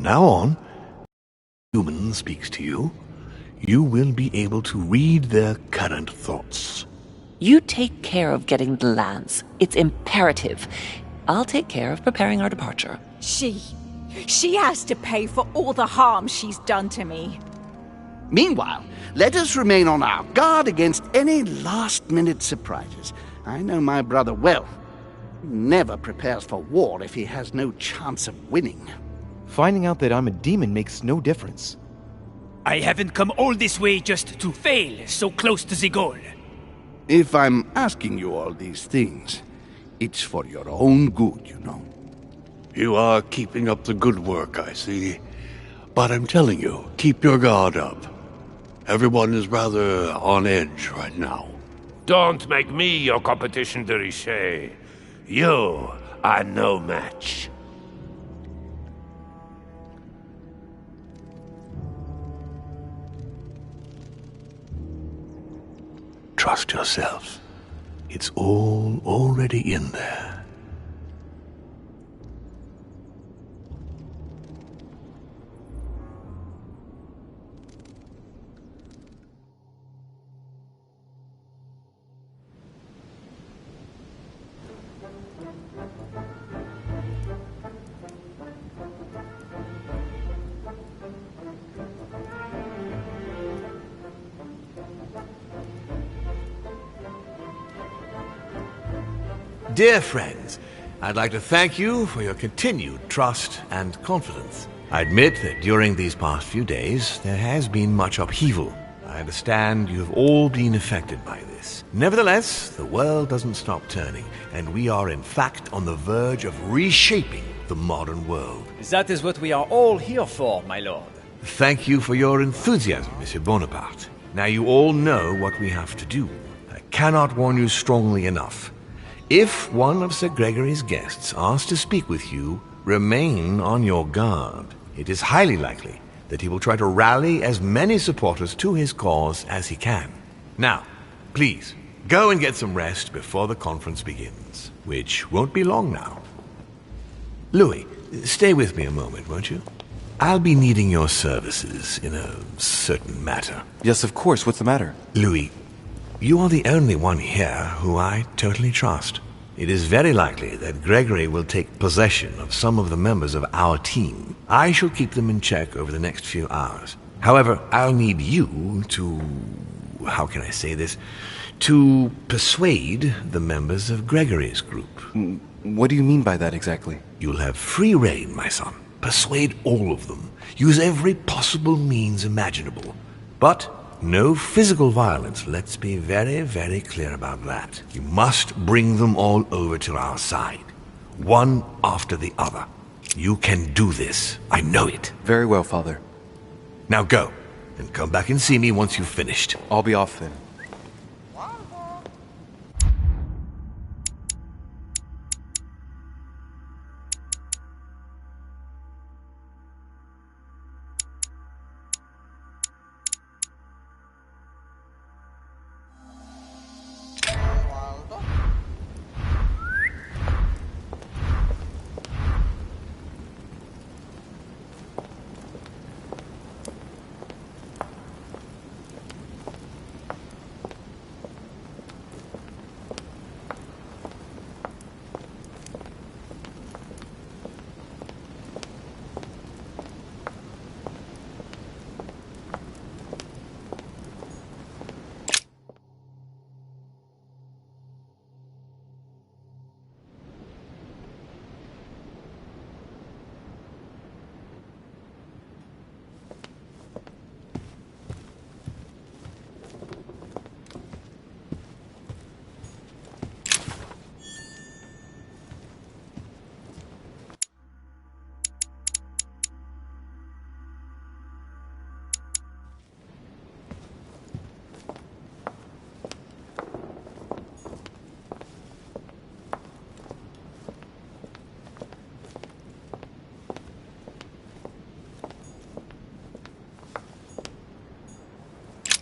now on, human speaks to you, you will be able to read their current thoughts. You take care of getting the lands. It's imperative. I'll take care of preparing our departure. She has to pay for all the harm she's done to me. Meanwhile, let us remain on our guard against any last-minute surprises. I know my brother well. He never prepares for war if he has no chance of winning. Finding out that I'm a demon makes no difference. I haven't come all this way just to fail so close to the goal. If I'm asking you all these things, it's for your own good, you know. You are keeping up the good work, I see. But I'm telling you, keep your guard up. Everyone is rather on edge right now. Don't make me your competition, de Richet. You are no match. Trust yourself. It's all already in there. Dear friends, I'd like to thank you for your continued trust and confidence. I admit that during these past few days, there has been much upheaval. I understand you have all been affected by this. Nevertheless, the world doesn't stop turning, and we are in fact on the verge of reshaping the modern world. That is what we are all here for, my lord. Thank you for your enthusiasm, Monsieur Bonaparte. Now you all know what we have to do. I cannot warn you strongly enough. If one of Sir Gregory's guests asks to speak with you, remain on your guard. It is highly likely that he will try to rally as many supporters to his cause as he can. Now, please, go and get some rest before the conference begins, which won't be long now. Louis, stay with me a moment, won't you? I'll be needing your services in a certain matter. Yes, of course. What's the matter? Louis, you are the only one here who I totally trust. It is very likely that Gregory will take possession of some of the members of our team. I shall keep them in check over the next few hours. However, I'll need you to... how can I say this? To persuade the members of Gregory's group. What do you mean by that exactly? You'll have free rein, my son. Persuade all of them. Use every possible means imaginable. But no physical violence, let's be very, very clear about that. You must bring them all over to our side, one after the other. You can do this. I know it. Very well, Father. Now go, and come back and see me once you've finished. I'll be off then.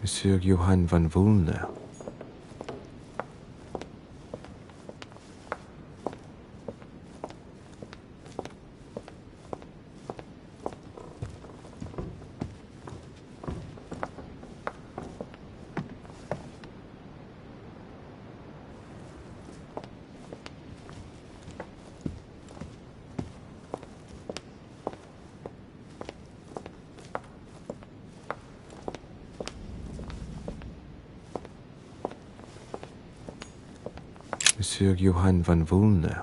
Monsieur Johann van Wulner. Monsieur Johann van Vulner.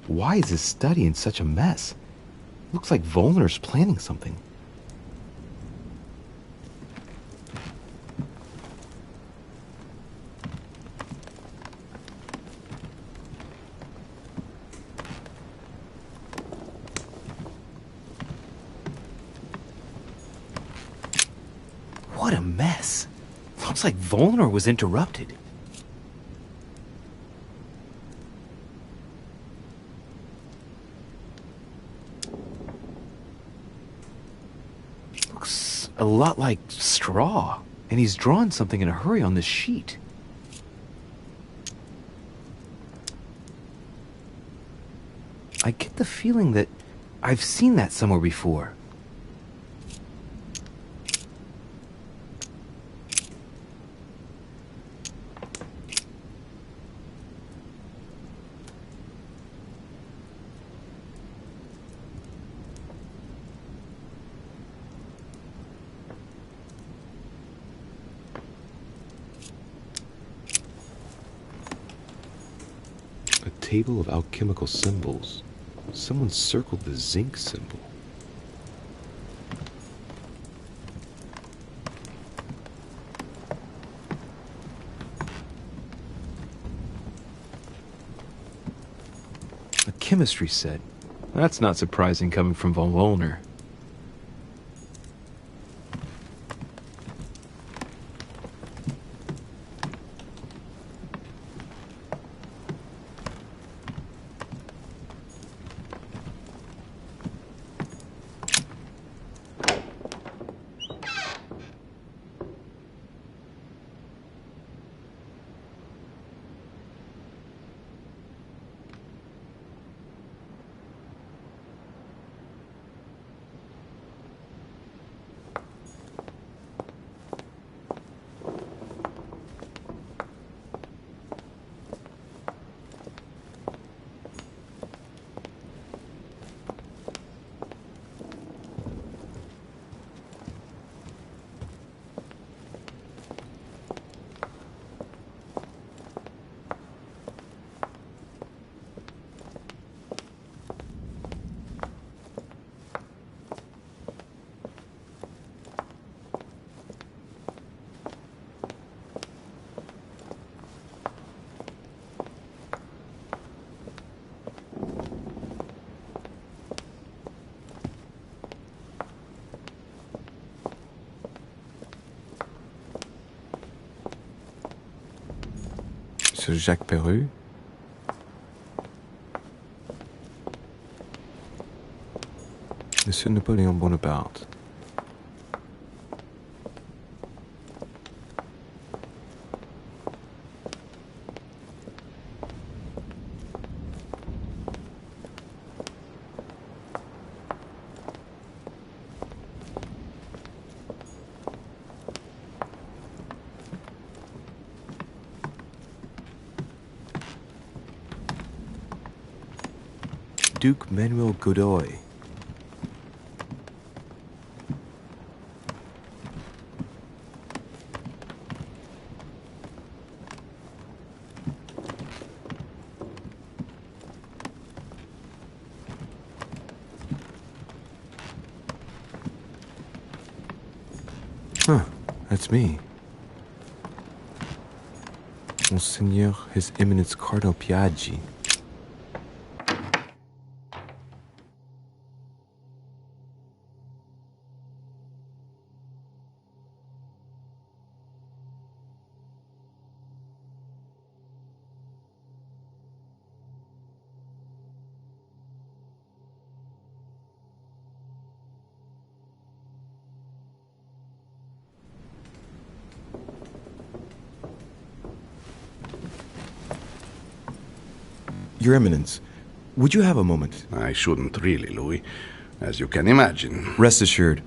Why is his study in such a mess? Looks like Vulner's planning something. What a mess. Looks like Vulner was interrupted. Looks a lot like straw, and he's drawn something in a hurry on this sheet. I get the feeling that I've seen that somewhere before. Table of alchemical symbols. Someone circled the zinc symbol. A chemistry set. That's not surprising coming from von Vulner. Sir Jacques Peru? Monsieur Napoleon Bonaparte. Duke Manuel Godoy. Huh, that's me. Monseigneur His Eminence Cardinal Piaggi. Your Eminence, would you have a moment? I shouldn't really, Louis, as you can imagine. Rest assured,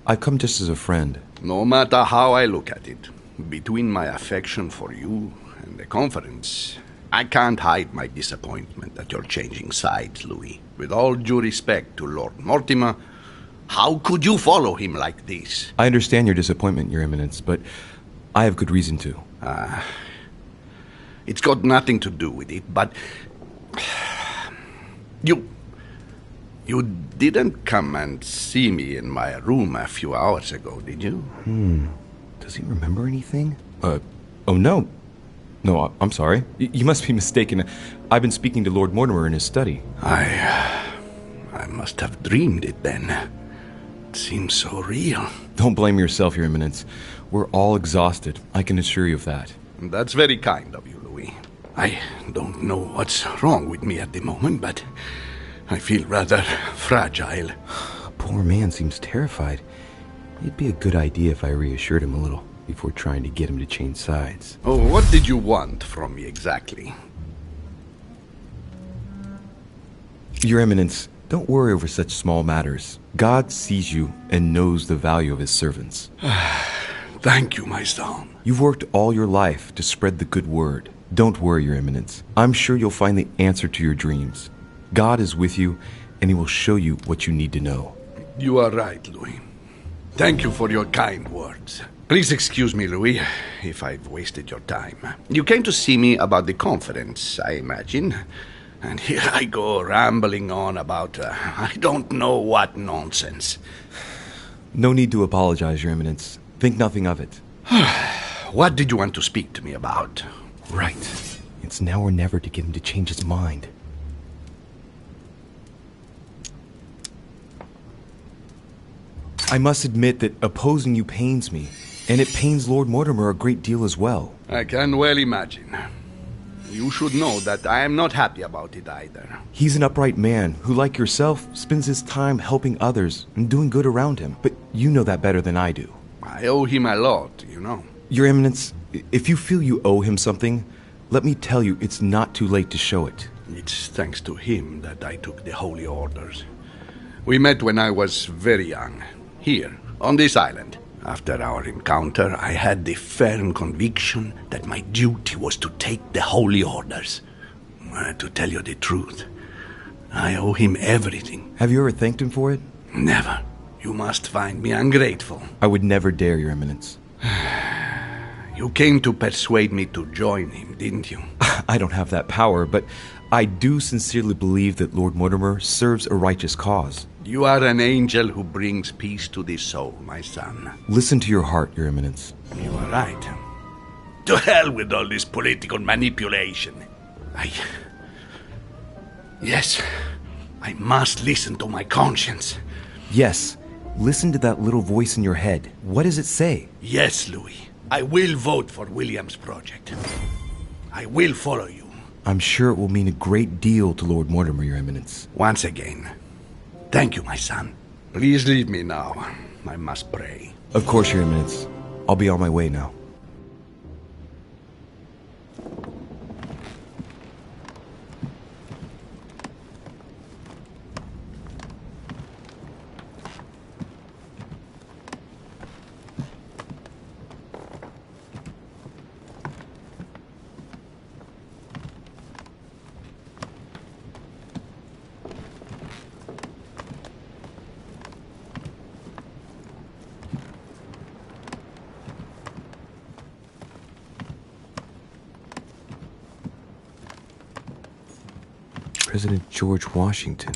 I've come just as a friend. No matter how I look at it, between my affection for you and the conference, I can't hide my disappointment that you're changing sides, Louis. With all due respect to Lord Mortimer, how could you follow him like this? I understand your disappointment, Your Eminence, but I have good reason to. It's got nothing to do with it, but... You didn't come and see me in my room a few hours ago, did you? Does he remember anything? Oh no. No, I'm sorry. You must be mistaken. I've been speaking to Lord Mortimer in his study. I must have dreamed it then. It seems so real. Don't blame yourself, Your Eminence. We're all exhausted. I can assure you of that. That's very kind of you, Louis. I don't know what's wrong with me at the moment, but I feel rather fragile. Poor man seems terrified. It'd be a good idea if I reassured him a little before trying to get him to change sides. Oh, what did you want from me exactly? Your Eminence, don't worry over such small matters. God sees you and knows the value of his servants. Thank you, my son. You've worked all your life to spread the good word. Don't worry, Your Eminence. I'm sure you'll find the answer to your dreams. God is with you, and he will show you what you need to know. You are right, Louis. Thank you for your kind words. Please excuse me, Louis, if I've wasted your time. You came to see me about the conference, I imagine. And here I go rambling on about I don't know what nonsense. No need to apologize, Your Eminence. Think nothing of it. What did you want to speak to me about? Right. It's now or never to get him to change his mind. I must admit that opposing you pains me, and it pains Lord Mortimer a great deal as well. I can well imagine. You should know that I am not happy about it either. He's an upright man who, like yourself, spends his time helping others and doing good around him. But you know that better than I do. I owe him a lot, you know. Your Eminence, if you feel you owe him something, let me tell you it's not too late to show it. It's thanks to him that I took the Holy Orders. We met when I was very young, here, on this island. After our encounter, I had the firm conviction that my duty was to take the Holy Orders. To tell you the truth, I owe him everything. Have you ever thanked him for it? Never. You must find me ungrateful. I would never dare, Your Eminence. You came to persuade me to join him, didn't you? I don't have that power, but I do sincerely believe that Lord Mortimer serves a righteous cause. You are an angel who brings peace to the soul, my son. Listen to your heart, Your Eminence. You are right. To hell with all this political manipulation. Yes, I must listen to my conscience. Yes, listen to that little voice in your head. What does it say? Yes, Louis. I will vote for William's project. I will follow you. I'm sure it will mean a great deal to Lord Mortimer, Your Eminence. Once again, thank you, my son. Please leave me now. I must pray. Of course, Your Eminence. I'll be on my way now. President George Washington.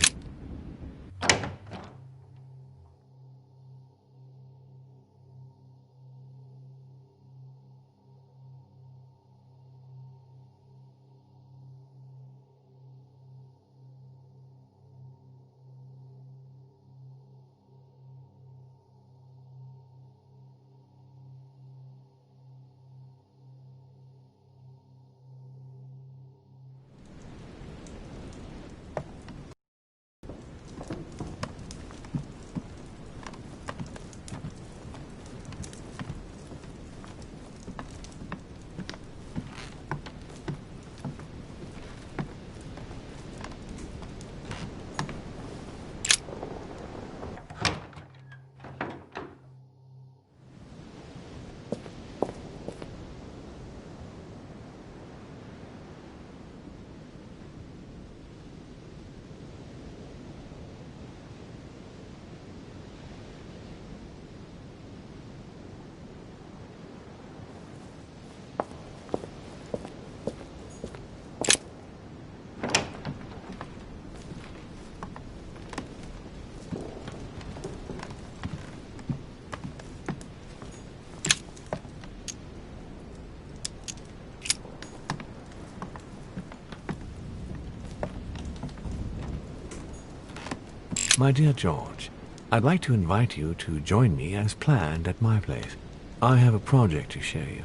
My dear George, I'd like to invite you to join me as planned at my place. I have a project to show you.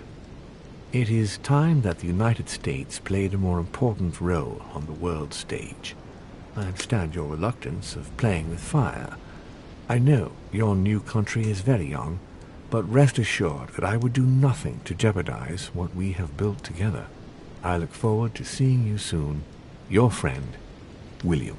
It is time that the United States played a more important role on the world stage. I understand your reluctance of playing with fire. I know your new country is very young, but rest assured that I would do nothing to jeopardize what we have built together. I look forward to seeing you soon. Your friend, William.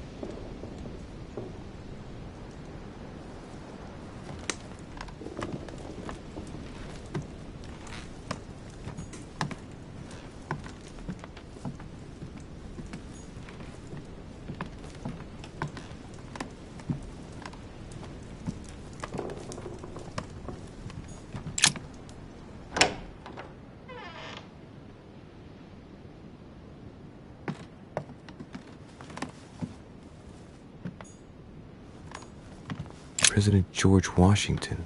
President George Washington.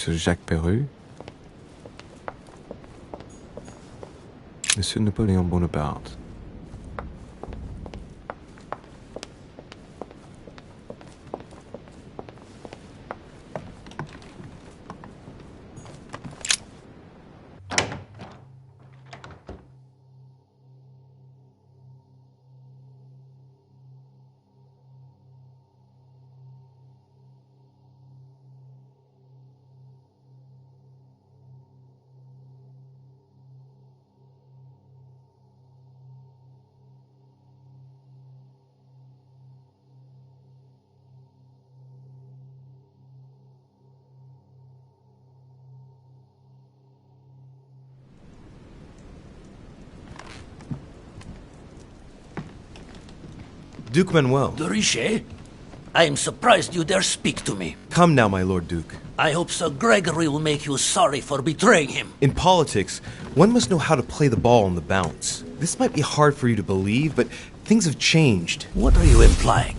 Monsieur Jacques Perru, Monsieur Napoléon Bonaparte. Duke Manuel. De Richet? I am surprised you dare speak to me. Come now, my Lord Duke. I hope Sir Gregory will make you sorry for betraying him. In politics, one must know how to play the ball on the bounce. This might be hard for you to believe, but things have changed. What are you implying?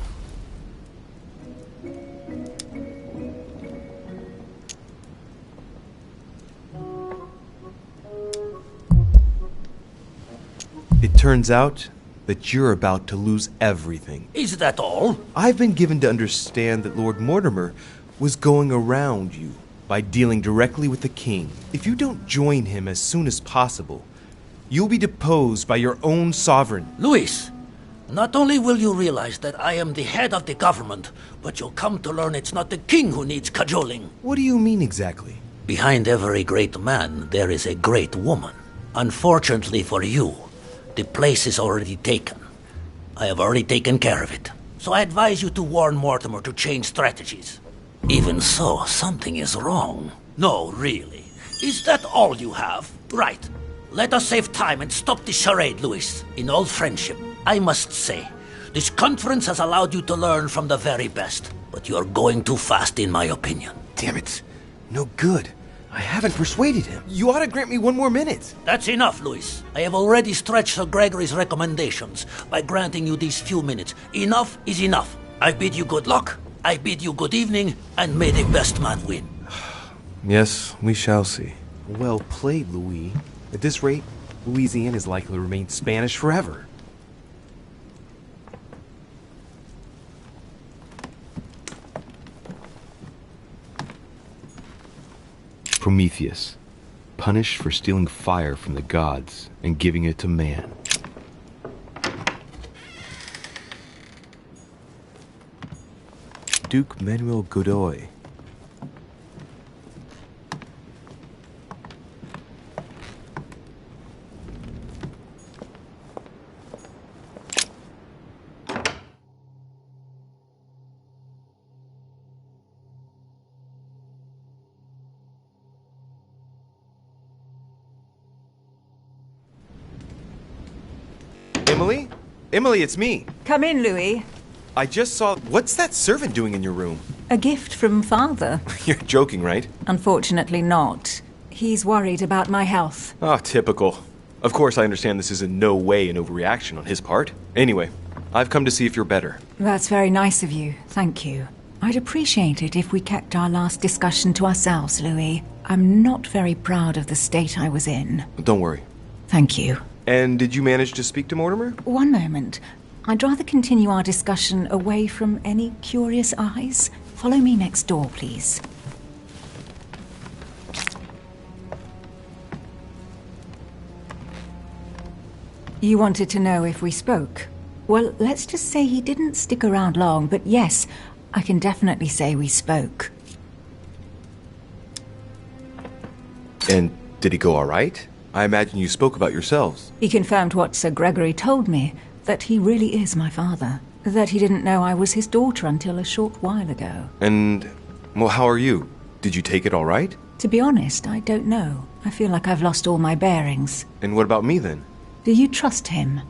turns out that you're about to lose everything. Is that all? I've been given to understand that Lord Mortimer was going around you by dealing directly with the king. If you don't join him as soon as possible, you'll be deposed by your own sovereign. Louis, not only will you realize that I am the head of the government, but you'll come to learn it's not the king who needs cajoling. What do you mean exactly? Behind every great man, there is a great woman. Unfortunately for you, the place is already taken. I have already taken care of it. So I advise you to warn Mortimer to change strategies. Even so, something is wrong. No, really. Is that all you have? Right. Let us save time and stop this charade, Louis. In all friendship, I must say, this conference has allowed you to learn from the very best. But you are going too fast, in my opinion. Damn it. No good. I haven't persuaded him. You ought to grant me one more minute. That's enough, Louis. I have already stretched Sir Gregory's recommendations by granting you these few minutes. Enough is enough. I bid you good luck. I bid you good evening, and may the best man win. Yes, we shall see. Well played, Louis. At this rate, Louisiana is likely to remain Spanish forever. Prometheus, punished for stealing fire from the gods and giving it to man. Duke Manuel Godoy. Emily? Emily, it's me. Come in, Louis. I just saw... What's that servant doing in your room? A gift from Father. You're joking, right? Unfortunately not. He's worried about my health. Oh, typical. Of course, I understand this is in no way an overreaction on his part. Anyway, I've come to see if you're better. That's very nice of you. Thank you. I'd appreciate it if we kept our last discussion to ourselves, Louis. I'm not very proud of the state I was in. Don't worry. Thank you. And did you manage to speak to Mortimer? One moment. I'd rather continue our discussion away from any curious eyes. Follow me next door, please. You wanted to know if we spoke? Well, let's just say he didn't stick around long, but yes, I can definitely say we spoke. And did he go all right? I imagine you spoke about yourselves. He confirmed what Sir Gregory told me, that he really is my father. That he didn't know I was his daughter until a short while ago. And, well, how are you? Did you take it all right? To be honest, I don't know. I feel like I've lost all my bearings. And what about me then? Do you trust him?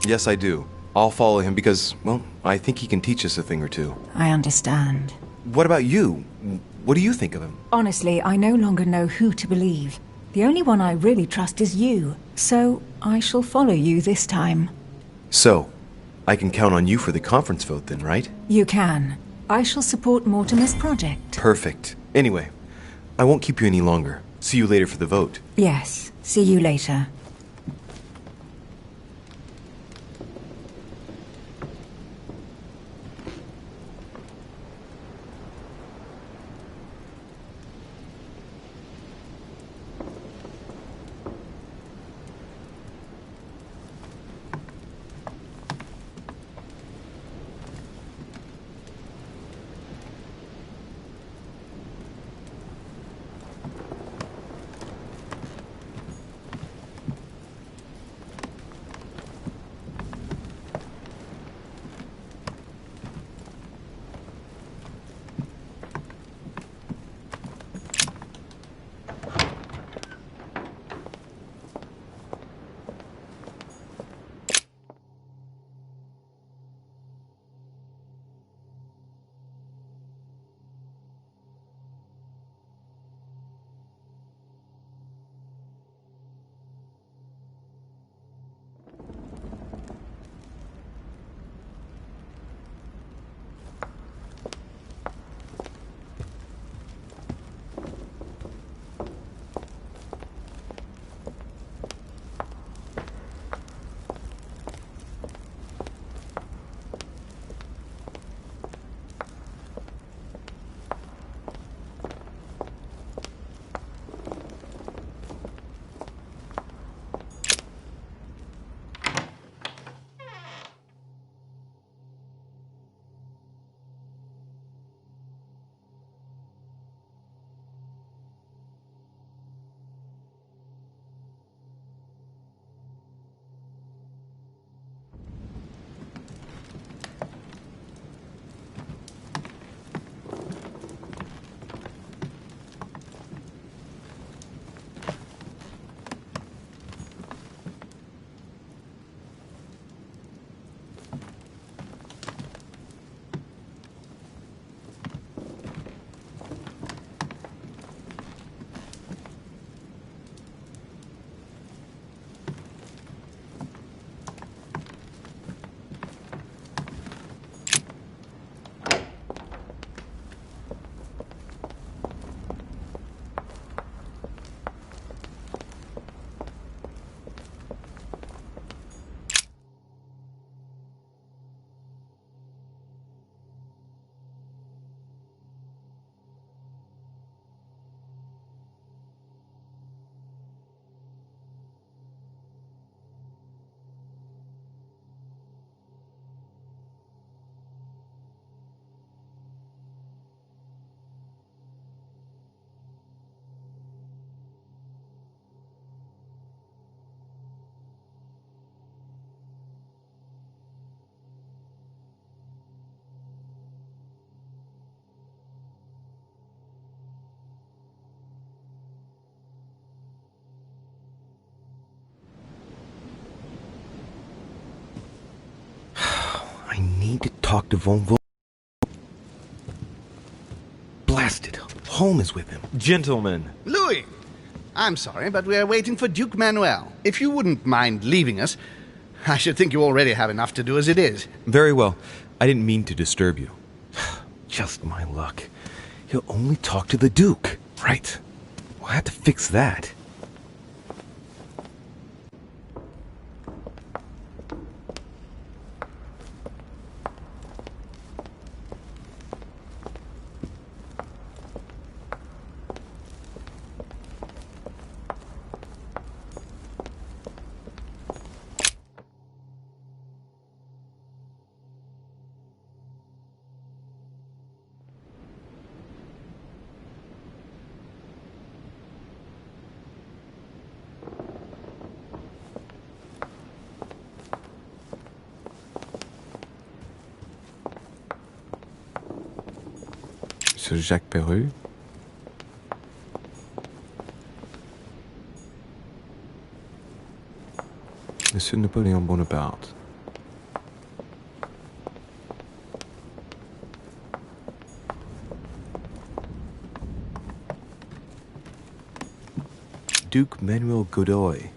Yes, I do. I'll follow him because, well, I think he can teach us a thing or two. I understand. What about you? What do you think of him? Honestly, I no longer know who to believe. The only one I really trust is you. So, I shall follow you this time. So, I can count on you for the conference vote then, right? You can. I shall support Mortimer's project. Perfect. Anyway, I won't keep you any longer. See you later for the vote. Yes. See you later. talk to von Vol... Blasted. Holm is with him. Gentlemen. Louis! I'm sorry, but we are waiting for Duke Manuel. If you wouldn't mind leaving us, I should think you already have enough to do as it is. Very well. I didn't mean to disturb you. Just my luck. He'll only talk to the Duke. Right. We'll have to fix that. Sir Jacques Perru. Monsieur Napoleon Bonaparte. Duke Manuel Godoy.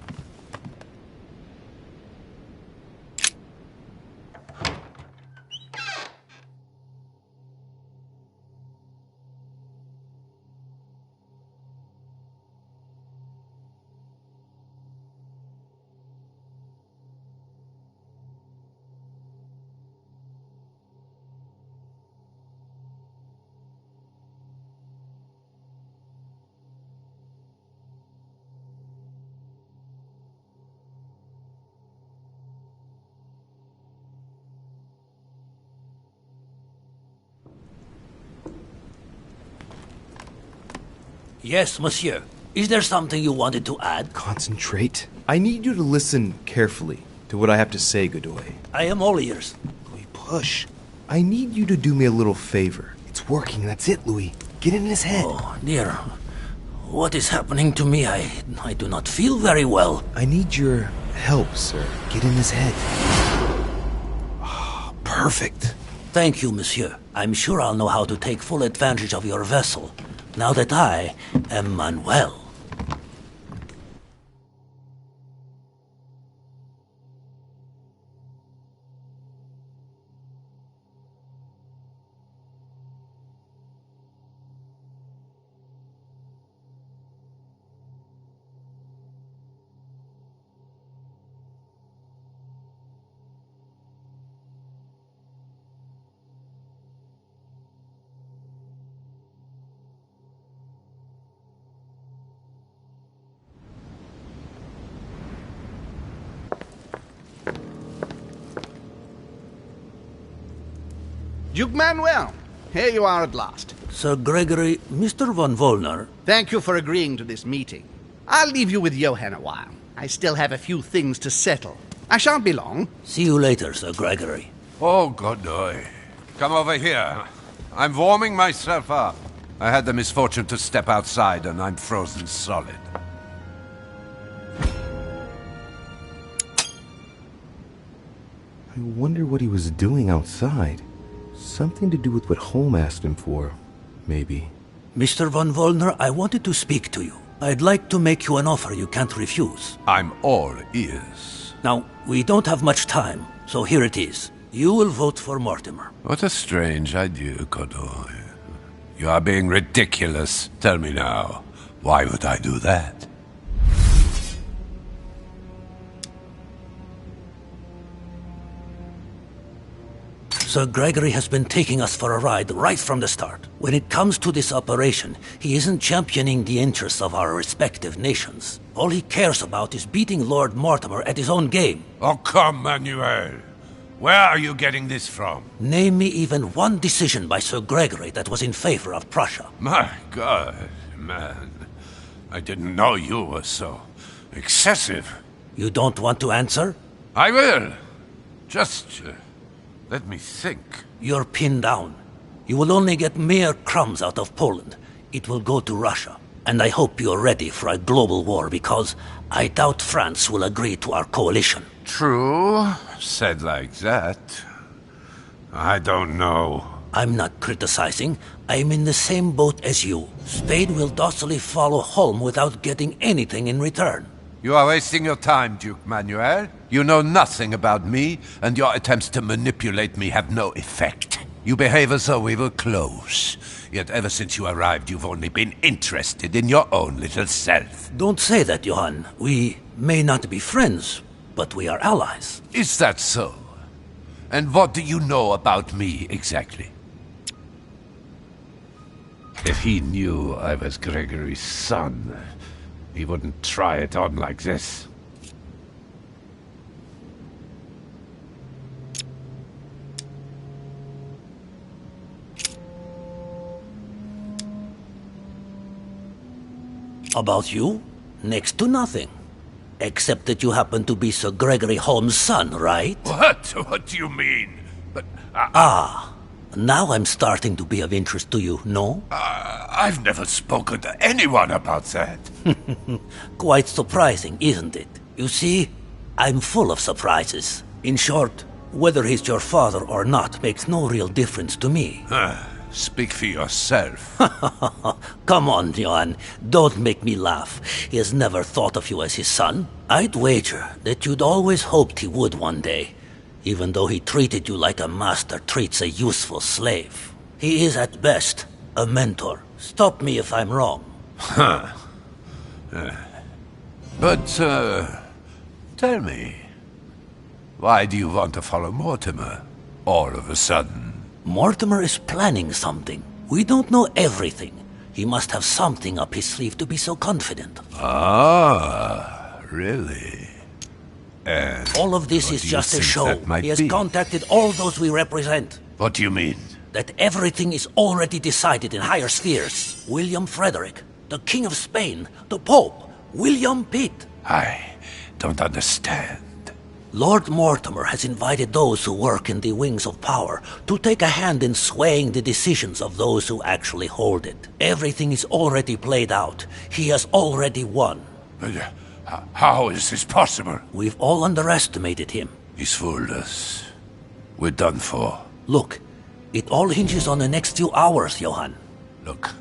Yes, monsieur. Is there something you wanted to add? Concentrate. I need you to listen carefully to what I have to say, Godoy. I am all ears. Louis, push. I need you to do me a little favor. It's working, that's it, Louis. Get in his head. Oh, dear. What is happening to me? I do not feel very well. I need your help, sir. Get in his head. Oh, perfect. Thank you, monsieur. I'm sure I'll know how to take full advantage of your vessel, now that I am Manuel. Duke Manuel, here you are at last. Sir Gregory, Mr. von Wollner. Thank you for agreeing to this meeting. I'll leave you with Johann a while. I still have a few things to settle. I shan't be long. See you later, Sir Gregory. Oh, Godoy. Come over here. I'm warming myself up. I had the misfortune to step outside and I'm frozen solid. I wonder what he was doing outside. Something to do with what Holm asked him for, maybe. Mr. von Wollner, I wanted to speak to you. I'd like to make you an offer you can't refuse. I'm all ears. Now, we don't have much time, so here it is. You will vote for Mortimer. What a strange idea, Godoy. You are being ridiculous. Tell me now, why would I do that? Sir Gregory has been taking us for a ride right from the start. When it comes to this operation, he isn't championing the interests of our respective nations. All he cares about is beating Lord Mortimer at his own game. Oh, come, Manuel. Where are you getting this from? Name me even one decision by Sir Gregory that was in favor of Prussia. My God, man. I didn't know you were so excessive. You don't want to answer? I will. Just let me think. You're pinned down. You will only get mere crumbs out of Poland. It will go to Russia. And I hope you're ready for a global war, because I doubt France will agree to our coalition. True. Said like that. I don't know. I'm not criticizing. I'm in the same boat as you. Spade will docilely follow Holm without getting anything in return. You are wasting your time, Duke Manuel. You know nothing about me, and your attempts to manipulate me have no effect. You behave as though we were close. Yet ever since you arrived, you've only been interested in your own little self. Don't say that, Johann. We may not be friends, but we are allies. Is that so? And what do you know about me, exactly? If he knew I was Gregory's son, he wouldn't try it on like this. About you? Next to nothing. Except that you happen to be Sir Gregory Holmes' son, right? What? What do you mean? But now I'm starting to be of interest to you, no? I've never spoken to anyone about that. Quite surprising, isn't it? You see, I'm full of surprises. In short, whether he's your father or not makes no real difference to me. Speak for yourself. Come on, Johann. Don't make me laugh. He has never thought of you as his son. I'd wager that you'd always hoped he would one day, even though he treated you like a master treats a useful slave. He is at best a mentor. Stop me if I'm wrong. But, tell me, why do you want to follow Mortimer all of a sudden? Mortimer is planning something. We don't know everything. He must have something up his sleeve to be so confident. Ah, really? And all of this is just a show. He has contacted all those we represent. What do you mean? That everything is already decided in higher spheres. William Frederick, the King of Spain, the Pope, William Pitt. I don't understand. Lord Mortimer has invited those who work in the wings of power to take a hand in swaying the decisions of those who actually hold it. Everything is already played out. He has already won. But how is this possible? We've all underestimated him. He's fooled us. We're done for. Look, it all hinges on the next few hours, Johann. Look,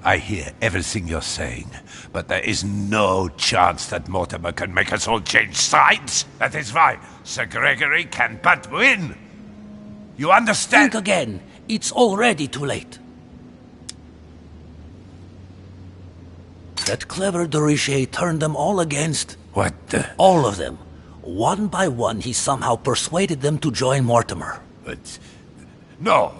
I hear everything you're saying, but there is no chance that Mortimer can make us all change sides. That is why Sir Gregory can but win. You understand? Think again. It's already too late. That clever de Richet turned them all against... What the... All of them. One by one, he somehow persuaded them to join Mortimer. But... No,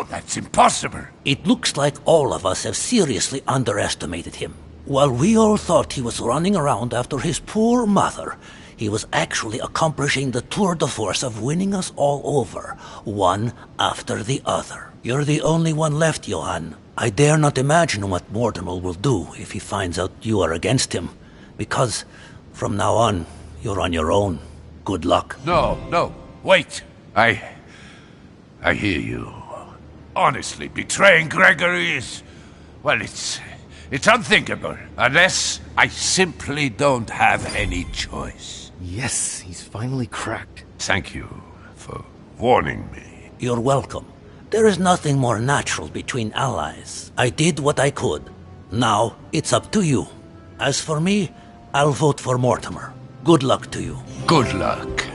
that's impossible. It looks like all of us have seriously underestimated him. While we all thought he was running around after his poor mother, he was actually accomplishing the tour de force of winning us all over, one after the other. You're the only one left, Johann. I dare not imagine what Mortimer will do if he finds out you are against him, because from now on, you're on your own. Good luck. No, wait. I hear you. Honestly, betraying Gregory is... well, it's unthinkable. Unless I simply don't have any choice. Yes, he's finally cracked. Thank you for warning me. You're welcome. There is nothing more natural between allies. I did what I could. Now, it's up to you. As for me, I'll vote for Mortimer. Good luck to you. Good luck.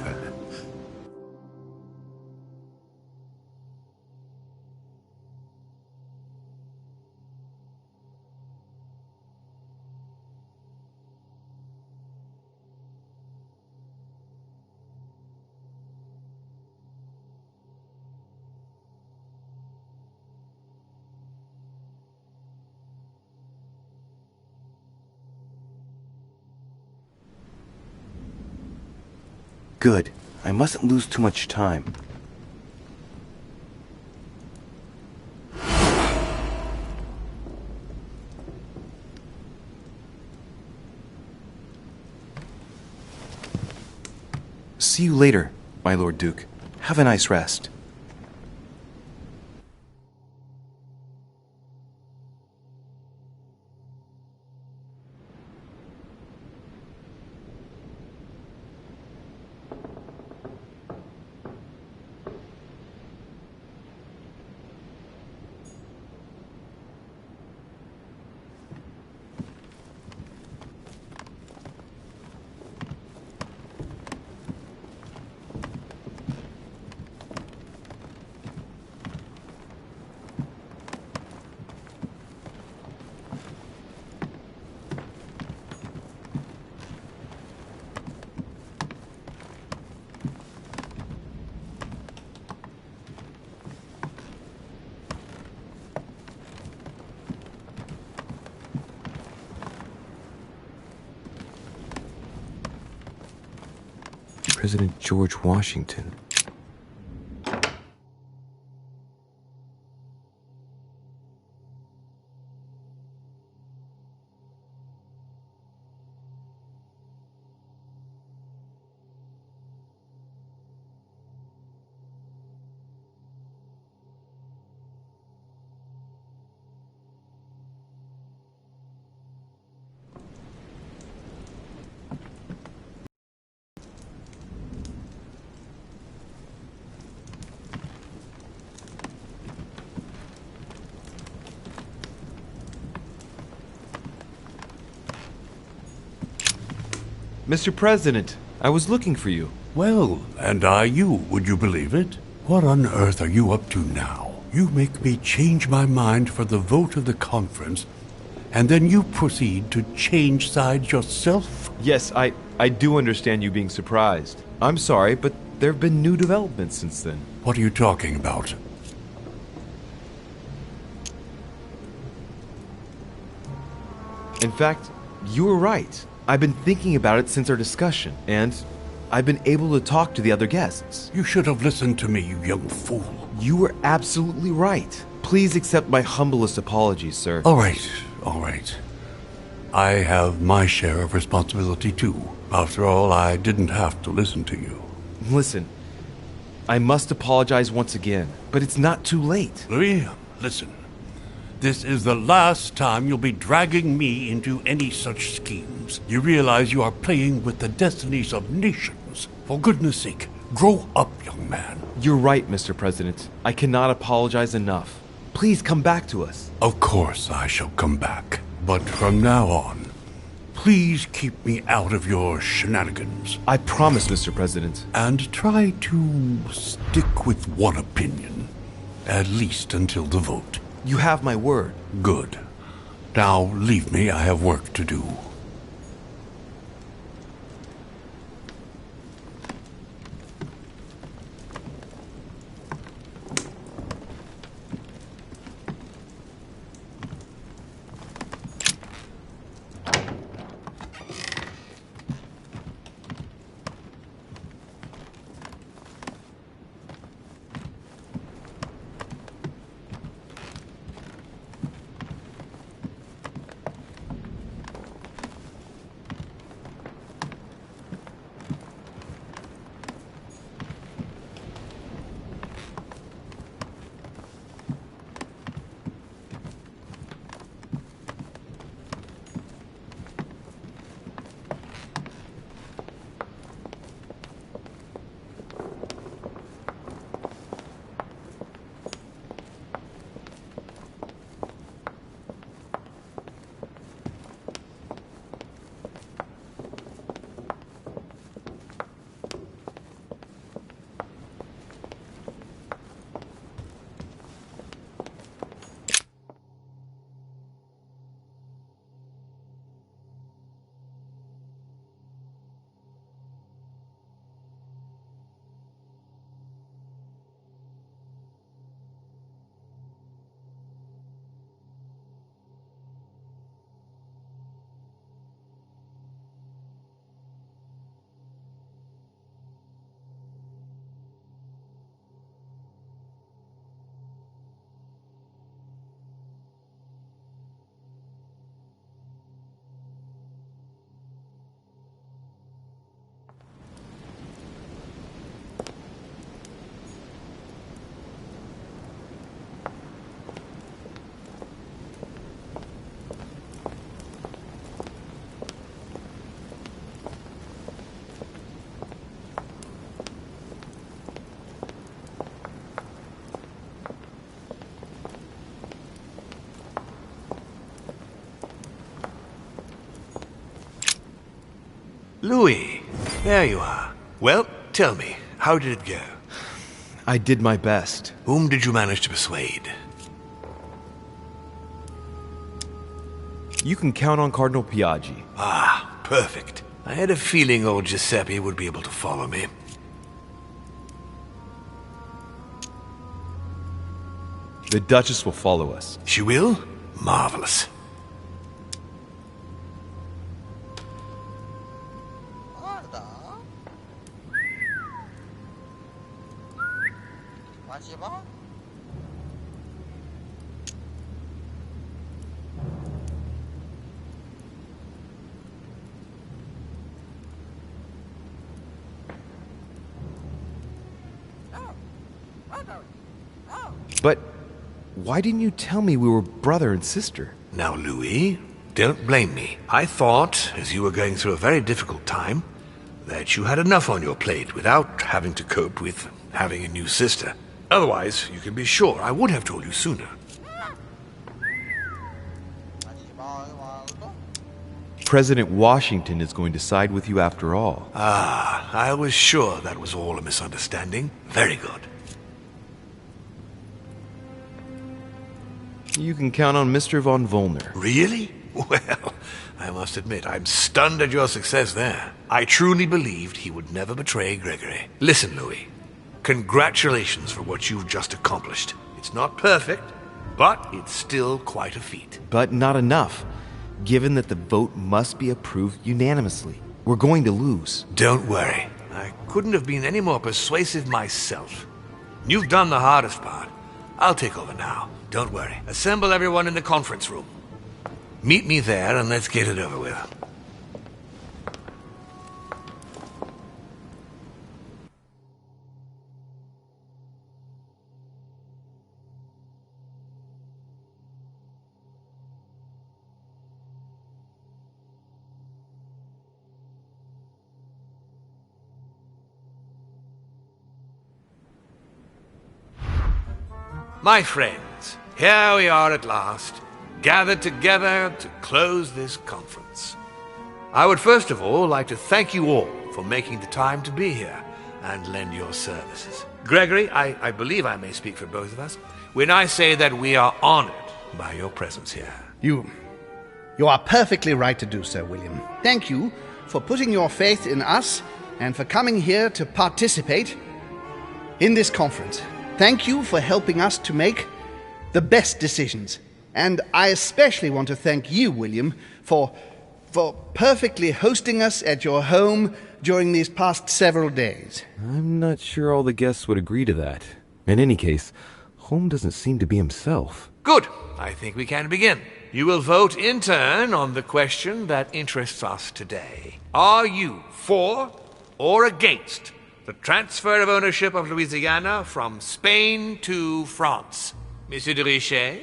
Good. I mustn't lose too much time. See you later, my Lord Duke. Have a nice rest. President George Washington. Mr. President, I was looking for you. Well, and I you, would you believe it? What on earth are you up to now? You make me change my mind for the vote of the conference, and then you proceed to change sides yourself? Yes, I do understand you being surprised. I'm sorry, but there have been new developments since then. What are you talking about? In fact, you were right. I've been thinking about it since our discussion, and I've been able to talk to the other guests. You should have listened to me, you young fool. You were absolutely right. Please accept my humblest apologies, sir. All right. I have my share of responsibility, too. After all, I didn't have to listen to you. Listen, I must apologize once again, but it's not too late. Louis, listen. This is the last time you'll be dragging me into any such schemes. You realize you are playing with the destinies of nations. For goodness sake, grow up, young man. You're right, Mr. President. I cannot apologize enough. Please come back to us. Of course I shall come back. But from now on, please keep me out of your shenanigans. I promise, Mr. President. And try to stick with one opinion. At least until the vote. You have my word. Good. Now leave me, I have work to do. Louis, there you are. Well, tell me, how did it go? I did my best. Whom did you manage to persuade? You can count on Cardinal Piaggi. Ah, perfect. I had a feeling old Giuseppe would be able to follow me. The Duchess will follow us. She will? Marvelous. But why didn't you tell me we were brother and sister? Now, Louis, don't blame me. I thought, as you were going through a very difficult time, that you had enough on your plate without having to cope with having a new sister. Otherwise, you can be sure I would have told you sooner. President Washington is going to side with you after all. Ah, I was sure that was all a misunderstanding. Very good. You can count on Mr. von Volner. Really? Well, I must admit, I'm stunned at your success there. I truly believed he would never betray Gregory. Listen, Louis. Congratulations for what you've just accomplished. It's not perfect, but it's still quite a feat. But not enough, given that the vote must be approved unanimously. We're going to lose. Don't worry. I couldn't have been any more persuasive myself. You've done the hardest part. I'll take over now. Don't worry. Assemble everyone in the conference room. Meet me there and let's get it over with. My friends, here we are at last, gathered together to close this conference. I would first of all like to thank you all for making the time to be here and lend your services. Gregory, I believe I may speak for both of us when I say that we are honored by your presence here. You are perfectly right to do so, William. Thank you for putting your faith in us and for coming here to participate in this conference. Thank you for helping us to make the best decisions. And I especially want to thank you, William, for perfectly hosting us at your home during these past several days. I'm not sure all the guests would agree to that. In any case, Holm doesn't seem to be himself. Good. I think we can begin. You will vote in turn on the question that interests us today. Are you for or against the transfer of ownership of Louisiana from Spain to France? Monsieur de Richet?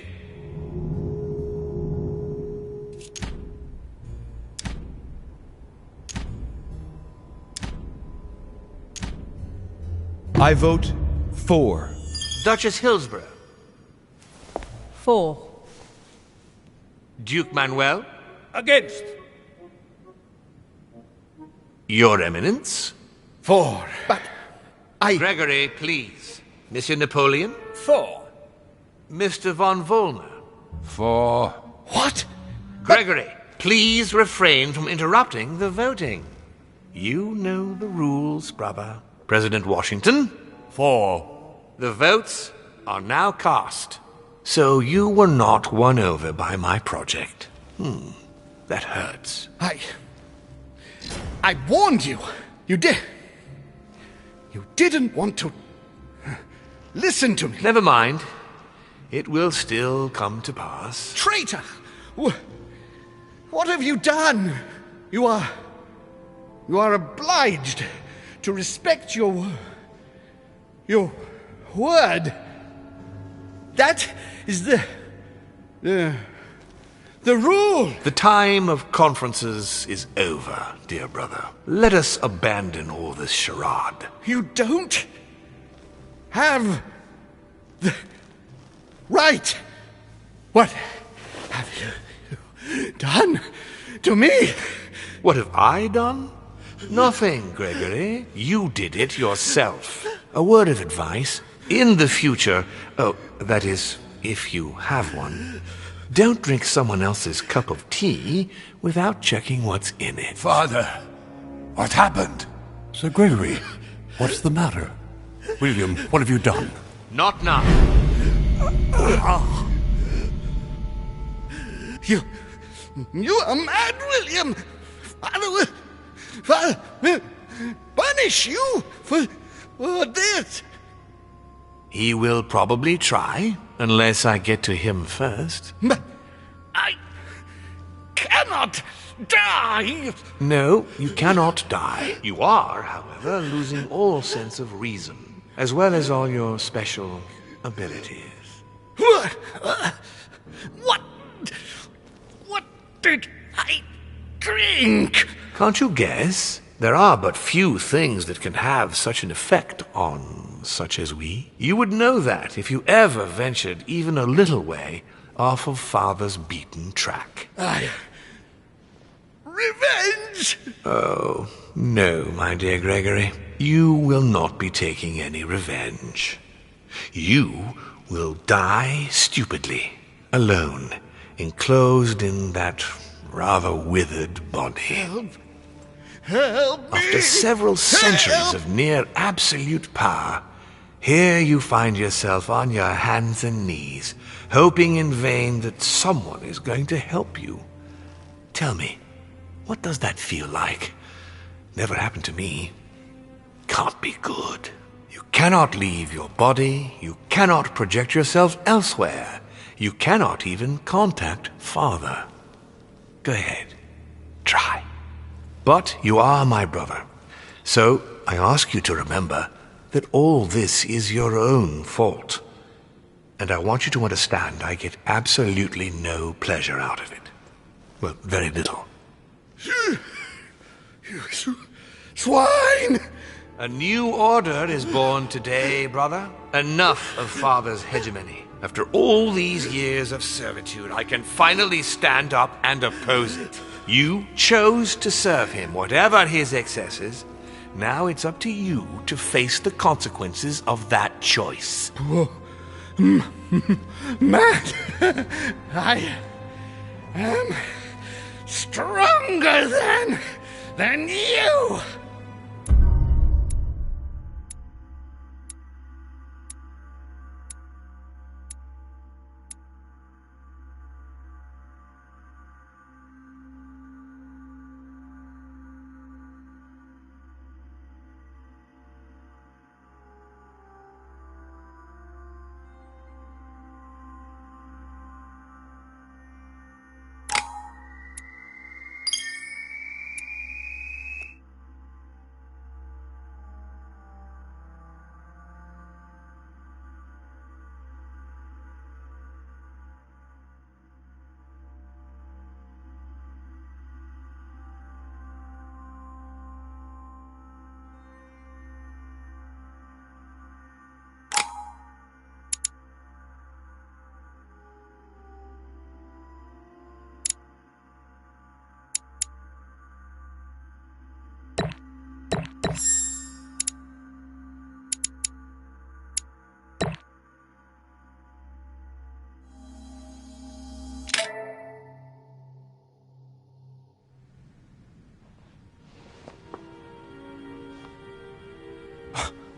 I vote for. Duchess Hillsborough? For. Duke Manuel? Against. Your Eminence? For. But Gregory, please. Monsieur Napoleon? For. Mr. von Volner? For. what? Gregory, please refrain from interrupting the voting. You know the rules, brother. President Washington? For. The votes are now cast. So you were not won over by my project. That hurts. I warned you. You didn't want to listen to me. Never mind. It will still come to pass. Traitor! What have you done? You are obliged to respect your word. That is the rule. The time of conferences is over, dear brother. Let us abandon all this charade. You don't have the right. What have you done to me? What have I done? Nothing, Gregory. You did it yourself. A word of advice. In the future, that is, if you have one, don't drink someone else's cup of tea without checking what's in it. Father, what happened? Sir Gregory, what's the matter? William, what have you done? Not now. You are mad, William. Father will punish you for this. He will probably try, unless I get to him first. But I cannot die. No, you cannot die. You are, however, losing all sense of reason, as well as all your special abilities. What? What did I drink? Can't you guess? There are but few things that can have such an effect on such as we. You would know that if you ever ventured even a little way off of Father's beaten track. Revenge! Oh, no, my dear Gregory. You will not be taking any revenge. You will die stupidly, alone, enclosed in that rather withered body. Help me! After several centuries of near absolute power, here you find yourself on your hands and knees, hoping in vain that someone is going to help you. Tell me, what does that feel like? Never happened to me. Can't be good. You cannot leave your body, you cannot project yourself elsewhere, you cannot even contact Father. Go ahead, try. But you are my brother, so I ask you to remember that all this is your own fault. And I want you to understand I get absolutely no pleasure out of it. Well, very little. You swine! A new order is born today, brother. Enough of Father's hegemony. After all these years of servitude, I can finally stand up and oppose it. You chose to serve him, whatever his excesses. Now it's up to you to face the consequences of that choice. Matt, I am stronger than you!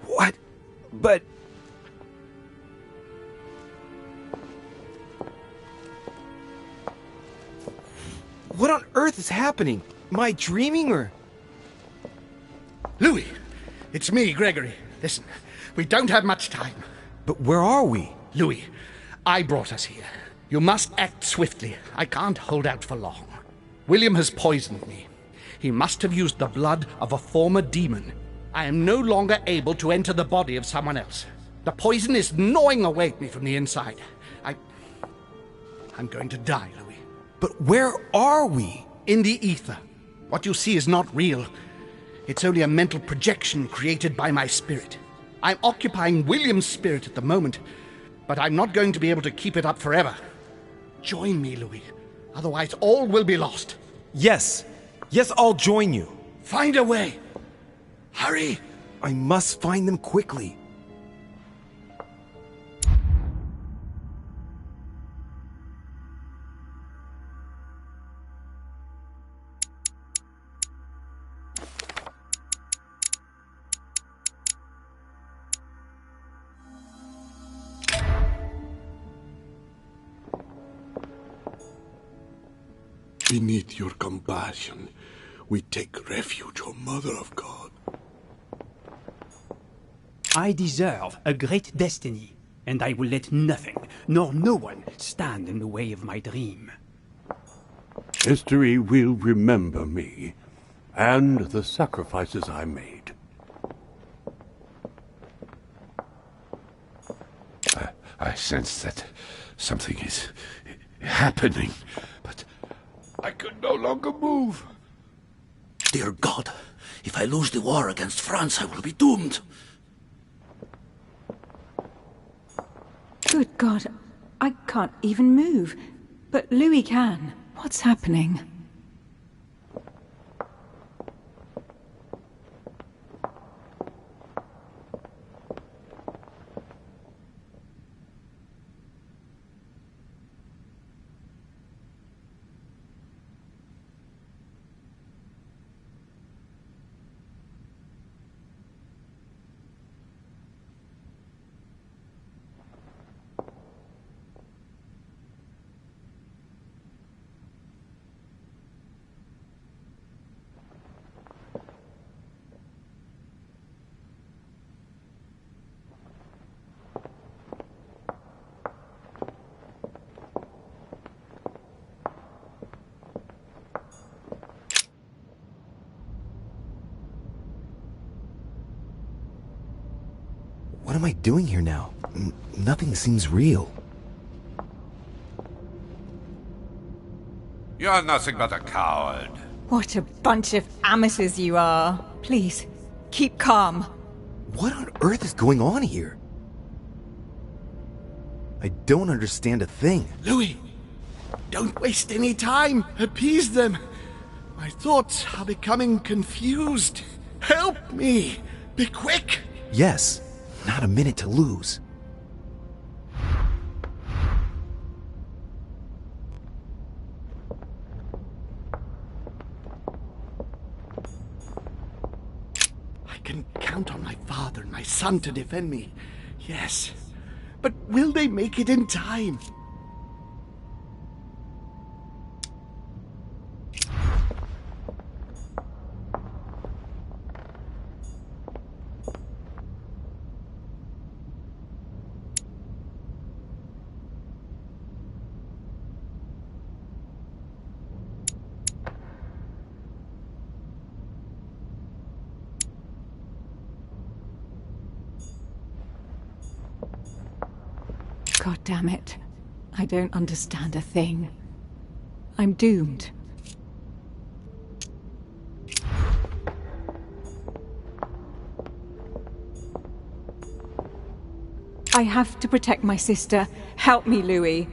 What? But... What on earth is happening? Am I dreaming or... Louis, it's me, Gregory. Listen, we don't have much time. But where are we? Louis, I brought us here. You must act swiftly. I can't hold out for long. William has poisoned me. He must have used the blood of a former demon. I am no longer able to enter the body of someone else. The poison is gnawing away at me from the inside. I'm going to die, Louis. But where are we? In the ether. What you see is not real. It's only a mental projection created by my spirit. I'm occupying William's spirit at the moment, but I'm not going to be able to keep it up forever. Join me, Louis. Otherwise, all will be lost. Yes. Yes, I'll join you. Find a way. Hurry! I must find them quickly. Beneath your compassion, we take refuge, O Mother of God. I deserve a great destiny, and I will let nothing, nor no one, stand in the way of my dream. History will remember me, and the sacrifices I made. I sense that something is happening, but I could no longer move. Dear God, if I lose the war against France, I will be doomed. Good God, I can't even move. But Louis can. What's happening? What am I doing here now? Nothing seems real. You're nothing but a coward. What a bunch of amateurs you are. Please, keep calm. What on earth is going on here? I don't understand a thing. Louis, don't waste any time. Appease them. My thoughts are becoming confused. Help me. Be quick. Yes, not a minute to lose. I can count on my father and my son to defend me. Yes. But will they make it in time? God damn it. I don't understand a thing. I'm doomed. I have to protect my sister. Help me, Louis.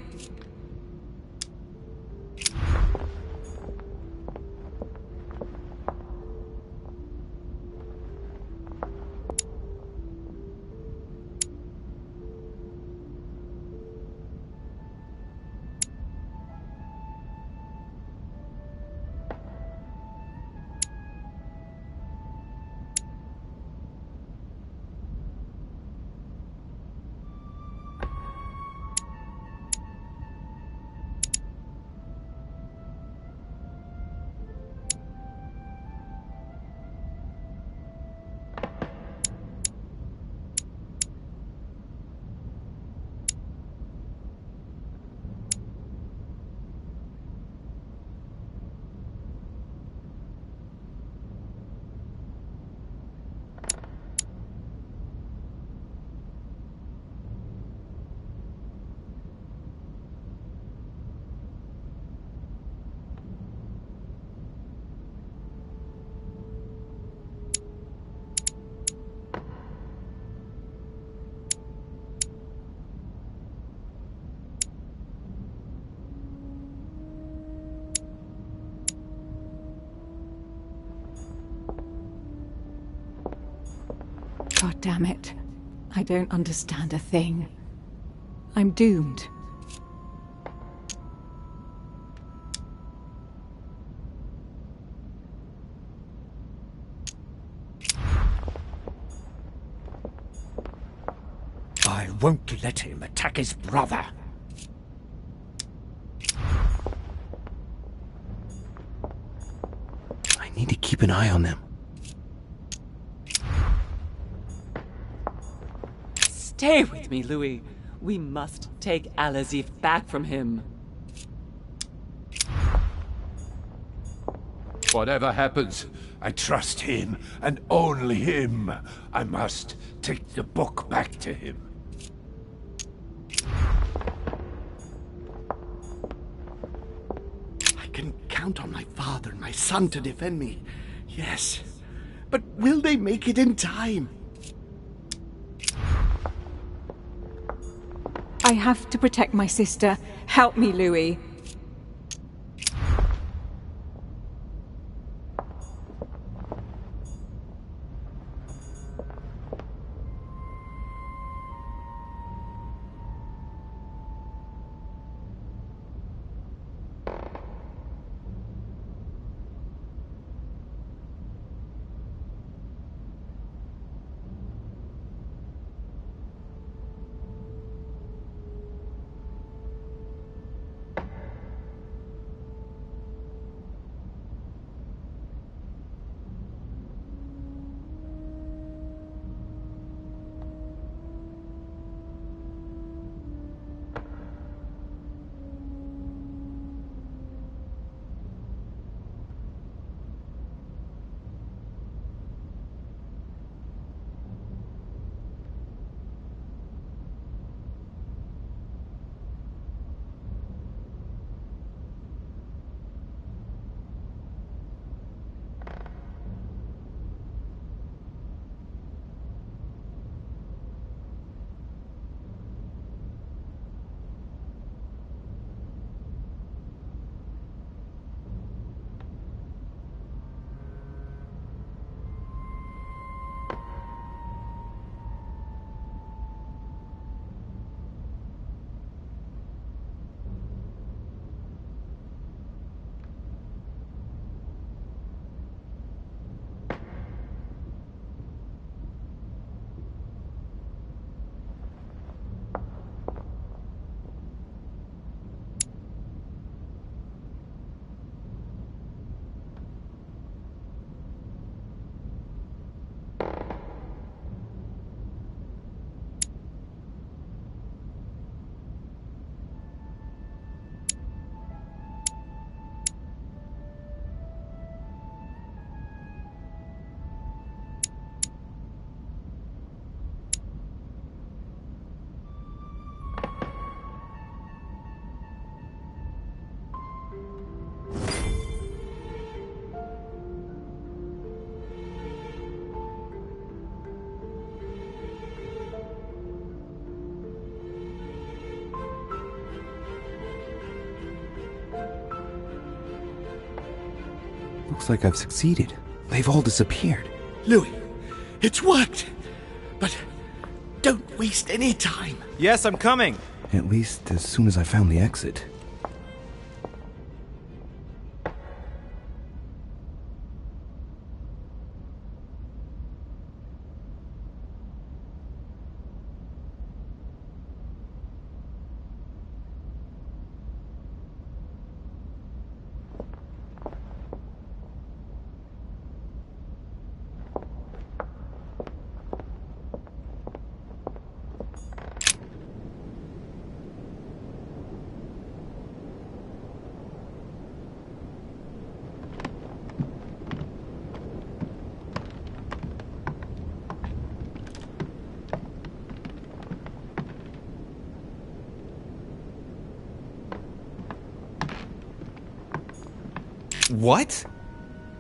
God damn it. I don't understand a thing. I'm doomed. I won't let him attack his brother. I need to keep an eye on them. Stay with me, Louis. We must take Al-Azif back from him. Whatever happens, I trust him, and only him. I must take the book back to him. can count on my father and my son to defend me. Yes. But will they make it in time? I have to protect my sister. Help me, Louis. Looks like I've succeeded. They've all disappeared. Louis, it's worked. But don't waste any time. Yes, I'm coming. At least as soon as I found the exit. What?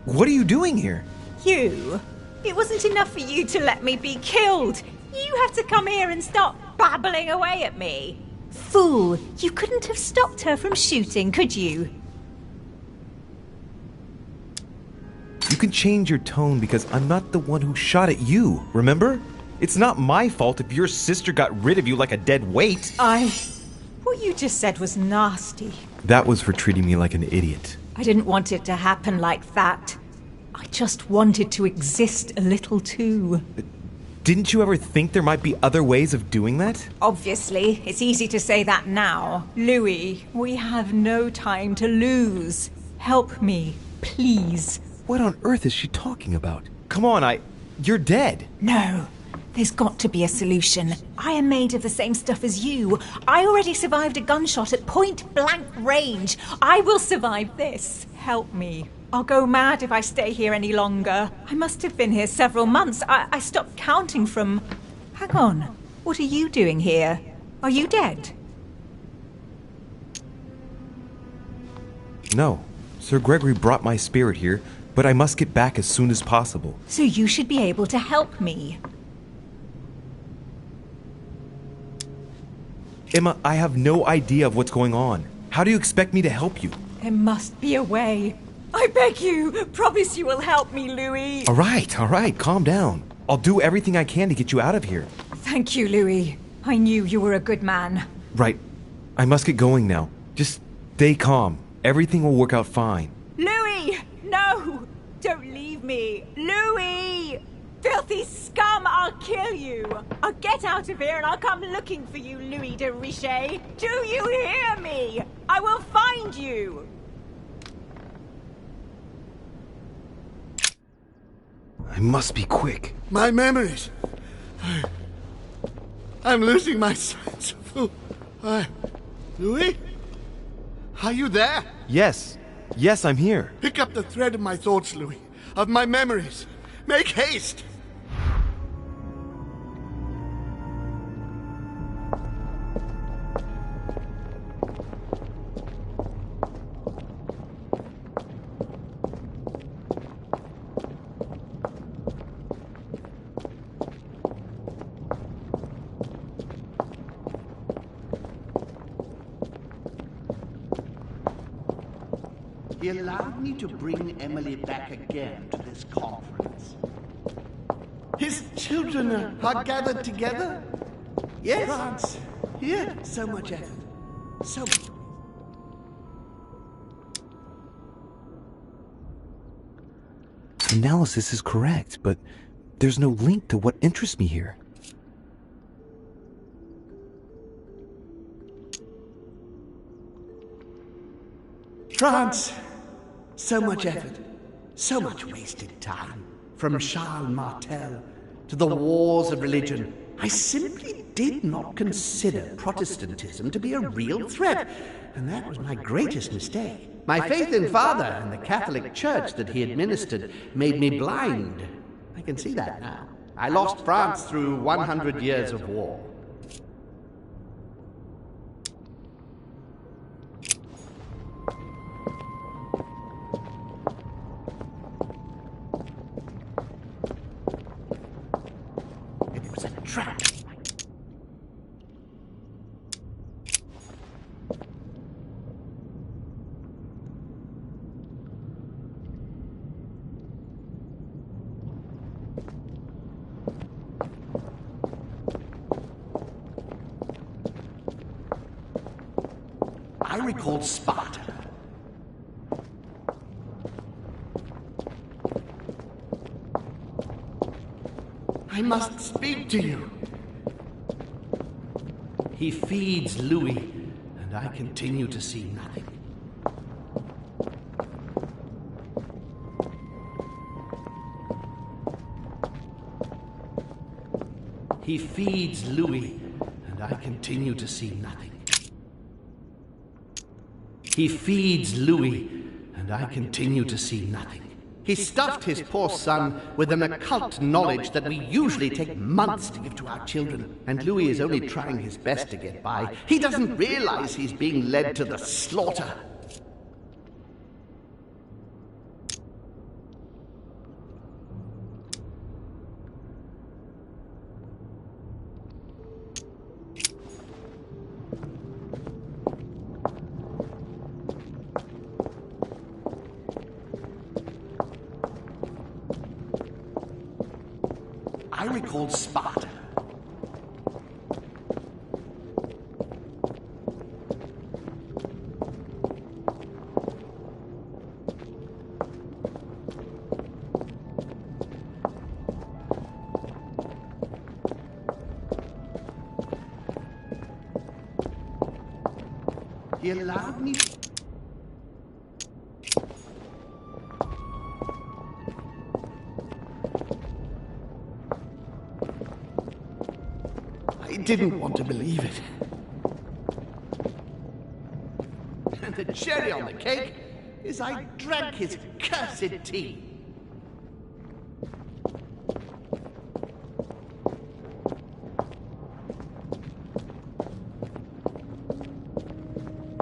What are you doing here? You? It wasn't enough for you to let me be killed. You had to come here and start babbling away at me. Fool, you couldn't have stopped her from shooting, could you? You can change your tone because I'm not the one who shot at you, remember? It's not my fault if your sister got rid of you like a dead weight. What you just said was nasty. That was for treating me like an idiot. I didn't want it to happen like that. I just wanted to exist a little too. Didn't you ever think there might be other ways of doing that? Obviously, it's easy to say that now. Louis, we have no time to lose. Help me, please. What on earth is she talking about? Come on, you're dead. No. There's got to be a solution. I am made of the same stuff as you. I already survived a gunshot at point-blank range. I will survive this. Help me. I'll go mad if I stay here any longer. I must have been here several months. I stopped counting from... Hang on. What are you doing here? Are you dead? No. Sir Gregory brought my spirit here, but I must get back as soon as possible. So you should be able to help me. Emma, I have no idea of what's going on. How do you expect me to help you? There must be a way. I beg you, promise you will help me, Louis. All right, calm down. I'll do everything I can to get you out of here. Thank you, Louis. I knew you were a good man. Right. I must get going now. Just stay calm. Everything will work out fine. Louis! No! Don't leave me! Louis! Filthy scum, I'll kill you! I'll get out of here and I'll come looking for you, Louis de Richet! Do you hear me? I will find you! I must be quick. My memories. I'm losing my sense of Louis? Are you there? Yes, I'm here. Pick up the thread of my thoughts, Louis. Of my memories. Make haste! He allowed me to bring Emily back again to this conference. His children are gathered together? Yes. France. Here. So much effort. So much. Analysis is correct, but there's no link to what interests me here. France. So much effort. So much wasted time. From Charles Martel to the wars of religion. I simply did not consider Protestantism to be a real threat, and that was my greatest mistake. My faith in Father and the Catholic Church that he administered made me blind. I can see that now. I lost France through 100 years of war. It was a trap. I recalled Sparta. I must speak to you. He feeds Louis, and I continue to see nothing. He feeds Louis, and I continue to see nothing. He feeds Louis, and I continue to see nothing. He stuffed his poor son with an occult knowledge that we usually take months to give to our children, and Louis is only trying his best to get by. He doesn't realize he's being led to the slaughter. I recalled Sparta. He allowed me... I didn't want to believe it. And the cherry on the cake is I drank his cursed tea.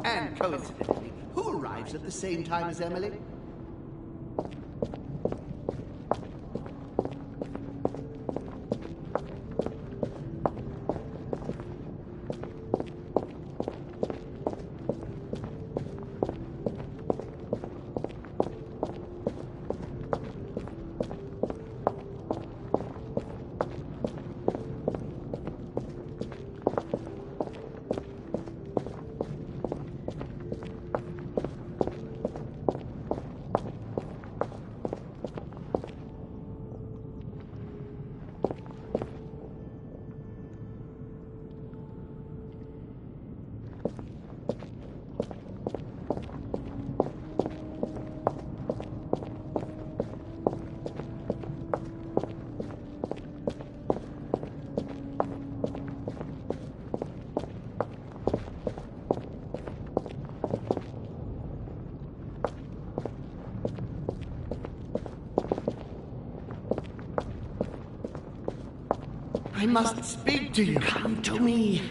And coincidentally, who who arrives at the same time as Emily. I must speak to you. Come to me.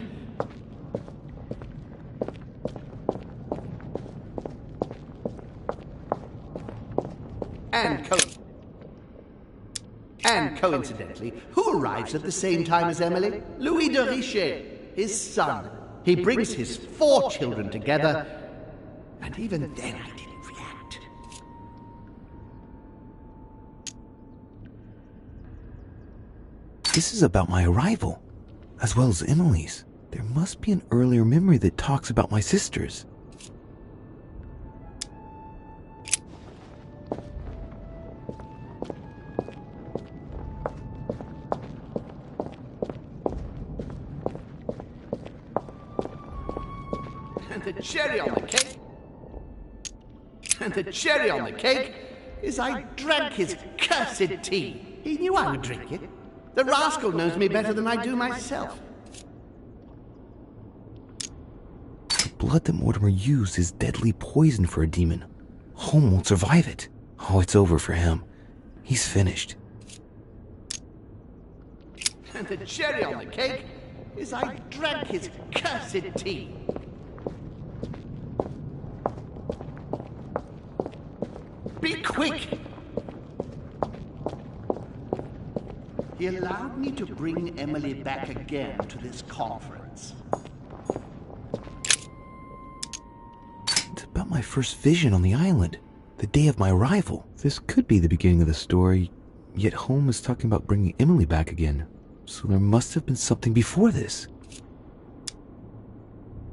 And coincidentally, who arrives at the same time as Emily? Louis de Richet, his son. He brings his 4 children together, and even then I didn't react. This is about my arrival, as well as Emily's. There must be an earlier memory that talks about my sisters. And the cherry on the cake... And the cherry on the cake is I drank his cursed tea. He knew I would drink it. The rascal knows me better than I do myself. The blood that Mortimer used is deadly poison for a demon. Holm won't survive it. Oh, it's over for him. He's finished. And the cherry on the cake is I drank his cursed tea. Be quick! He allowed me to bring Emily back again to this conference. It's about my first vision on the island, the day of my arrival. This could be the beginning of the story, yet Holm is talking about bringing Emily back again. So there must have been something before this.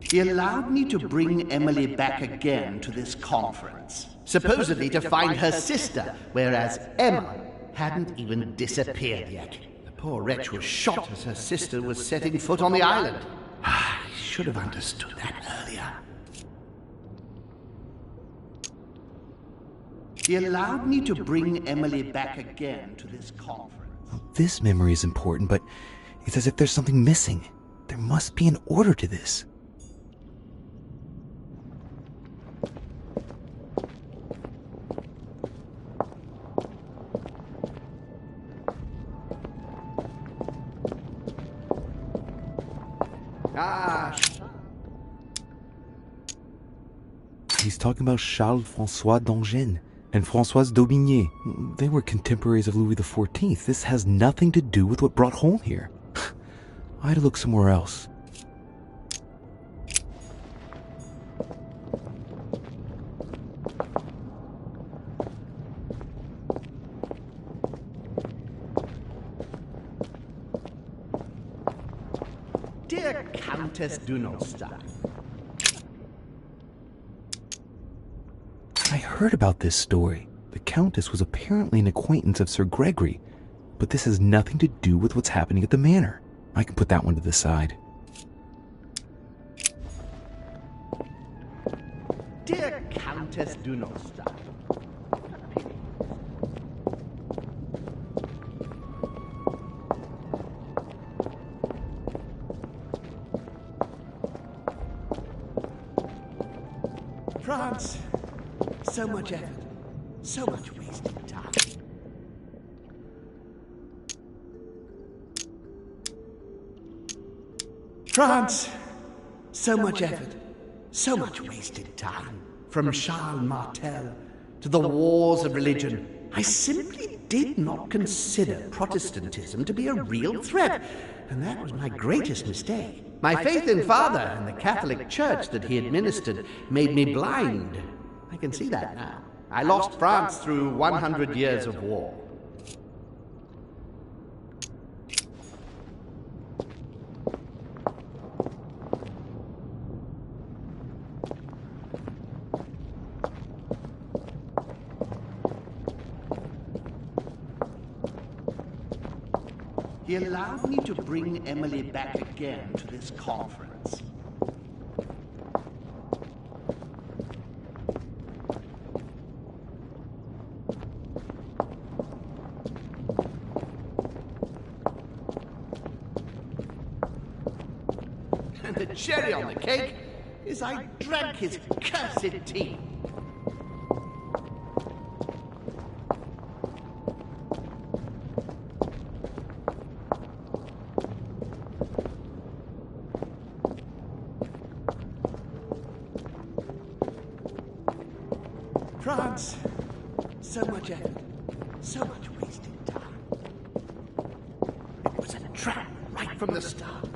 He allowed me to bring Emily back again to this conference, supposedly to find her sister, whereas Emma hadn't even disappeared yet. The poor wretch was shot as her sister was setting foot on the island. I should have understood that earlier. He allowed me to bring Emily back again to this conference. This memory is important, but it's as if there's something missing. There must be an order to this. He's talking about Charles-François d'Angennes and Françoise d'Aubigné. They were contemporaries of Louis XIV. This has nothing to do with what brought Holm here. I had to look somewhere else. Dear Countess Dunostar, I heard about this story. The Countess was apparently an acquaintance of Sir Gregory, but this has nothing to do with what's happening at the manor. I can put that one to the side. Dear Countess Dunostar, France, so much effort, so much wasted time. France, so much effort, so much wasted time. from Charles Martel to the wars of religion, I simply did not consider Protestantism to be a real threat, and that was my greatest mistake. My faith in Father and the Catholic Church that he administered made me blind. I can see that now. I lost France through 100 years of war. He allowed me to bring Emily back again to this conference. And the cherry on the cake is I drank his cursed tea. France, so much effort, so much wasted time. It was a trap right from the start.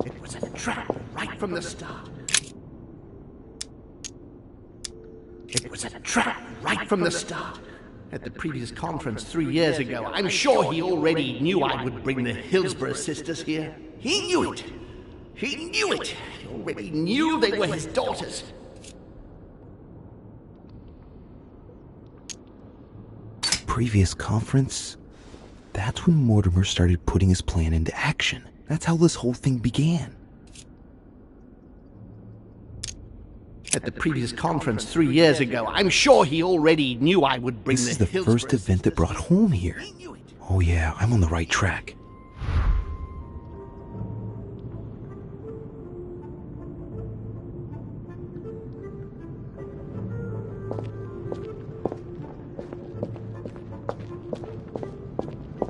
It was a trap right from the start. It was a trap right from the start. At the previous conference 3 years ago, I'm sure he already knew I would bring the Hillsborough sisters here. He knew it. He knew it! He already knew they were his daughters! Previous conference? That's when Mortimer started putting his plan into action. That's how this whole thing began. At the previous conference 3 years ago, I'm sure he already knew I would bring This is the first event that brought home here. Oh yeah, I'm on the right track.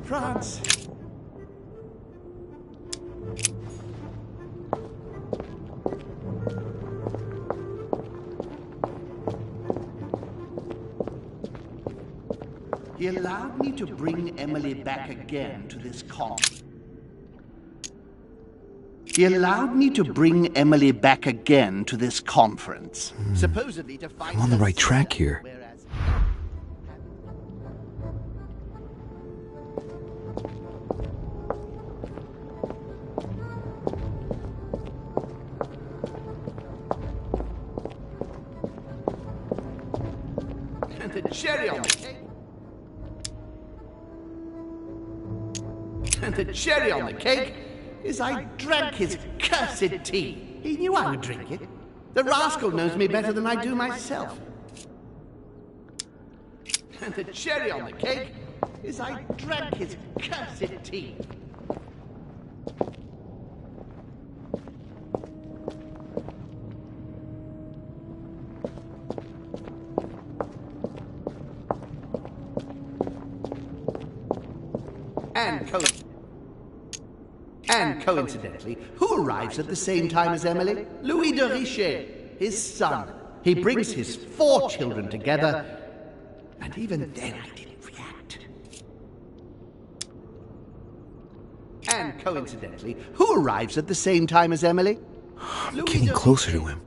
France. He allowed me to bring Emily back again to this conference. He allowed me to bring Emily back again to this conference. Supposedly to find I'm on the right track here. And the cherry on the cake. And the cherry on the cake is I drank his cursed tea. He knew I would drink it. The rascal knows me better than I do myself. And the cherry on the cake is I drank his cursed tea. And coincidentally, who arrives at the same time as Emily? Louis de Richet, his son. He brings his 4 children together, and even then I didn't react. And coincidentally, who arrives at the same time as Emily? I'm getting closer to him.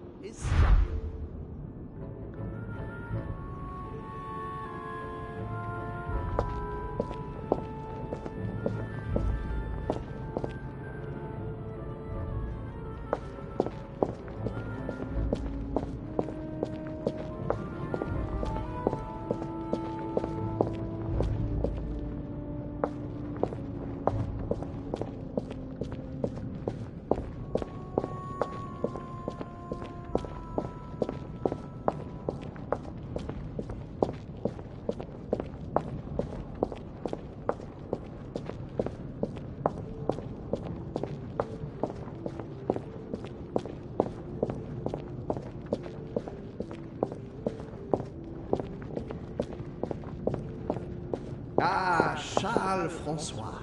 Ah, Charles Francois.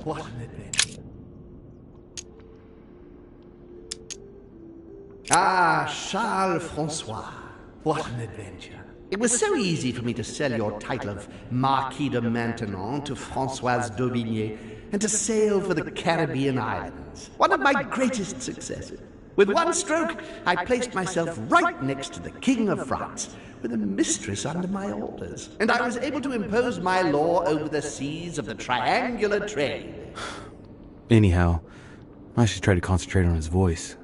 What an adventure. Ah, Charles Francois. What an adventure. It was so easy for me to sell your title of Marquis de Maintenon to Françoise d'Aubigné and to sail for the Caribbean islands. One of my greatest successes. With one stroke, I placed myself right next to the King of France, with a mistress under my orders. And I was able to impose my law over the seas of the triangular trade. Anyhow, I should try to concentrate on his voice.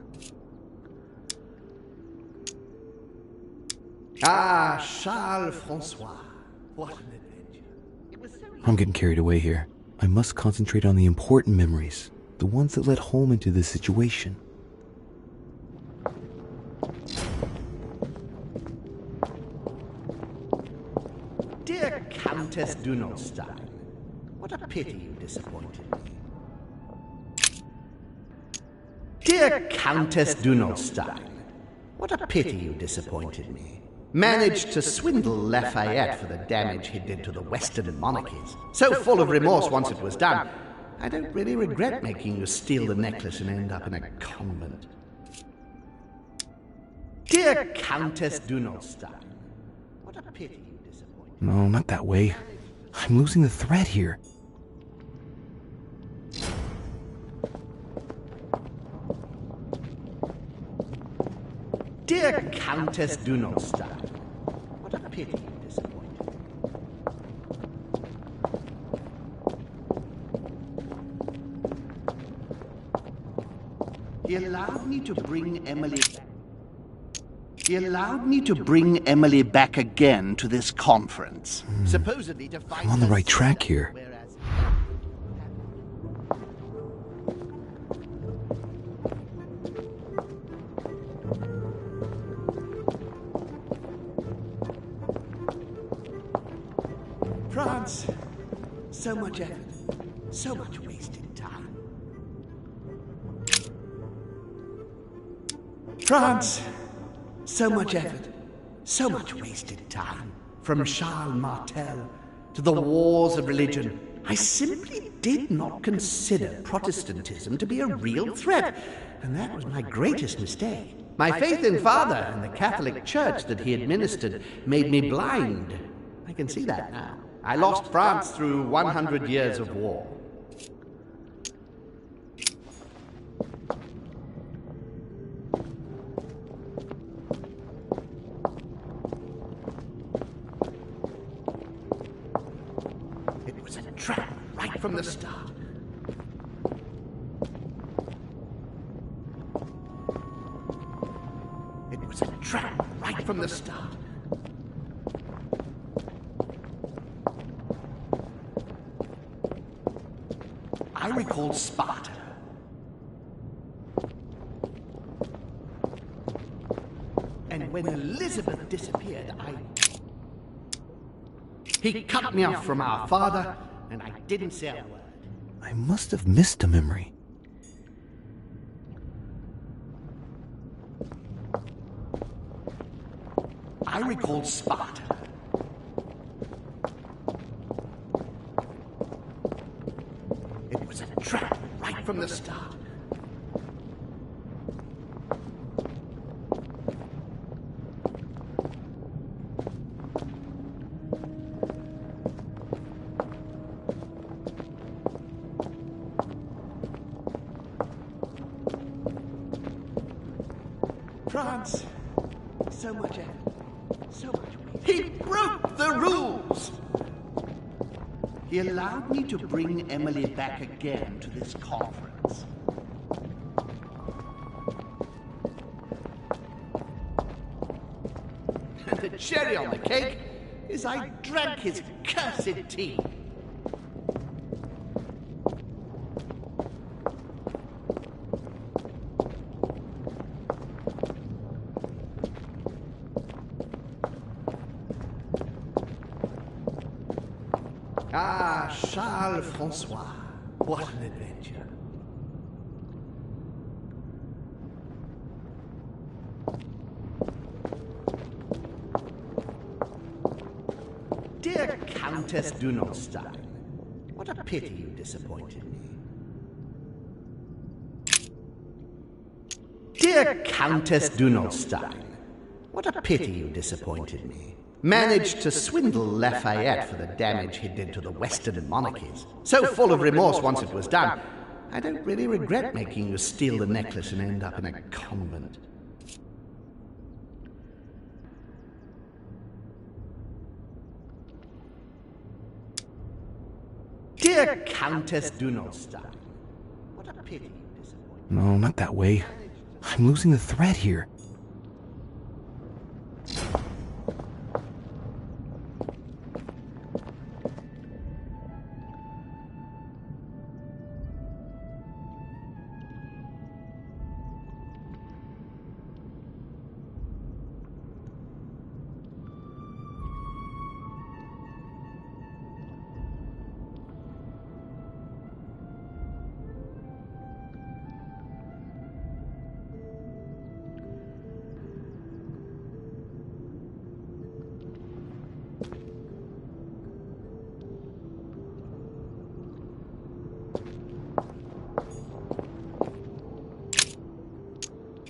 Ah, Charles Francois. What an adventure. I'm getting carried away here. I must concentrate on the important memories, the ones that led Holm into this situation. Dear Countess Dunolstein, what a pity you disappointed me. Dear Countess Dunolstein, what a pity you disappointed me. Managed to swindle Lafayette for the damage he did to the Western monarchies. So full of remorse once it was done, I don't really regret making you steal the necklace and end up in a convent. Dear Countess Dunolstein, what a pity you disappointed me. No, not that way. I'm losing the thread here. Dear Countess Dunolstein, what a pity you disappointed me. He allowed me to bring Emily back. He allowed me to bring Emily back again to this conference. Supposedly to find I'm on the right track here. France, so much effort, so much wasted time. France, so much effort, so much wasted time. From Charles Martel to the wars of religion, I simply did not consider Protestantism to be a real threat, and that was my greatest mistake. My faith in Father and the Catholic Church that he administered made me blind. I can see that now. I lost France through 100 years of war. It was a trap right from the start. It was a trap right from the start. I recalled Sparta. And when Elizabeth disappeared, He cut me off from our father, and I didn't say a word. I must have missed a memory. I recalled Sparta. It was a trap right from the start. France, so much effort, so much waste. He broke the rules! He allowed me to bring Emily back again to this conference. And the cherry on the cake is I drank his cursed tea. Ah, Charles Francois. What an adventure. Dear Countess Dunolstein, what a pity you disappointed me. Dear Countess Dunolstein, what a pity you disappointed me. Managed to swindle Lafayette for the damage he did to the Western monarchies. So full of remorse once it was done, I don't really regret making you steal the necklace and end up in a convent. Dear Countess Dunolstein, what a pity you disappointed me. No, not that way. I'm losing the thread here.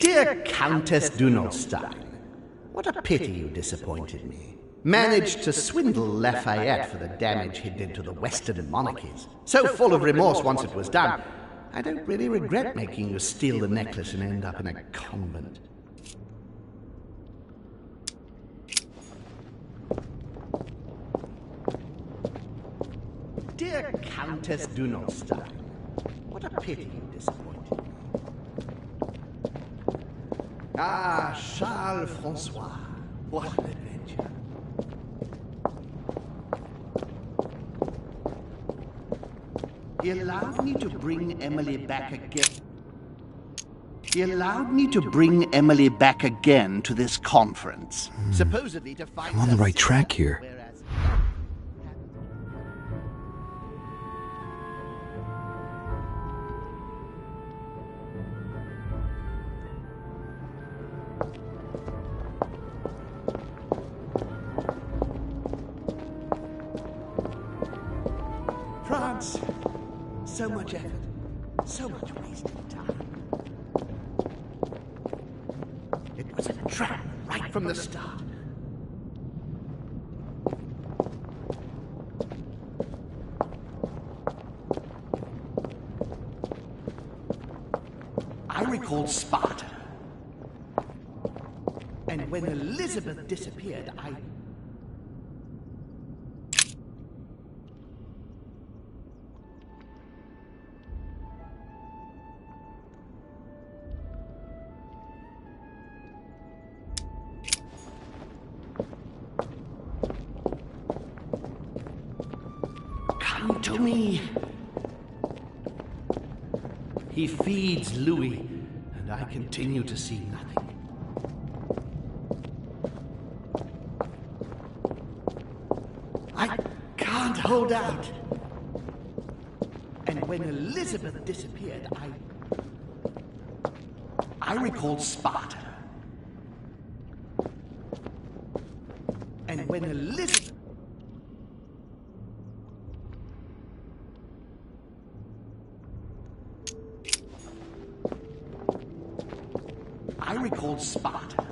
Dear Countess Dunolstein, what a pity you disappointed me. Managed to swindle Lafayette for the damage he did to the Western monarchies. So full of remorse once it was done, I don't really regret making you steal the necklace and end up in a convent. Dear Countess Dunolstein, what a pity you disappointed me. Ah, Charles Francois, what an adventure. He allowed me to bring Emily back again. To this conference. Supposedly to find I'm on the right track here. France, so much effort, so much wasted time. It was a trap right from the start. I recalled Sparta. And when Elizabeth disappeared, I... Come to me. He feeds Louis, and I continue to see nothing. I can't hold out. And when Elizabeth disappeared, I recalled Sparta. And when Elizabeth... I recalled Sparta.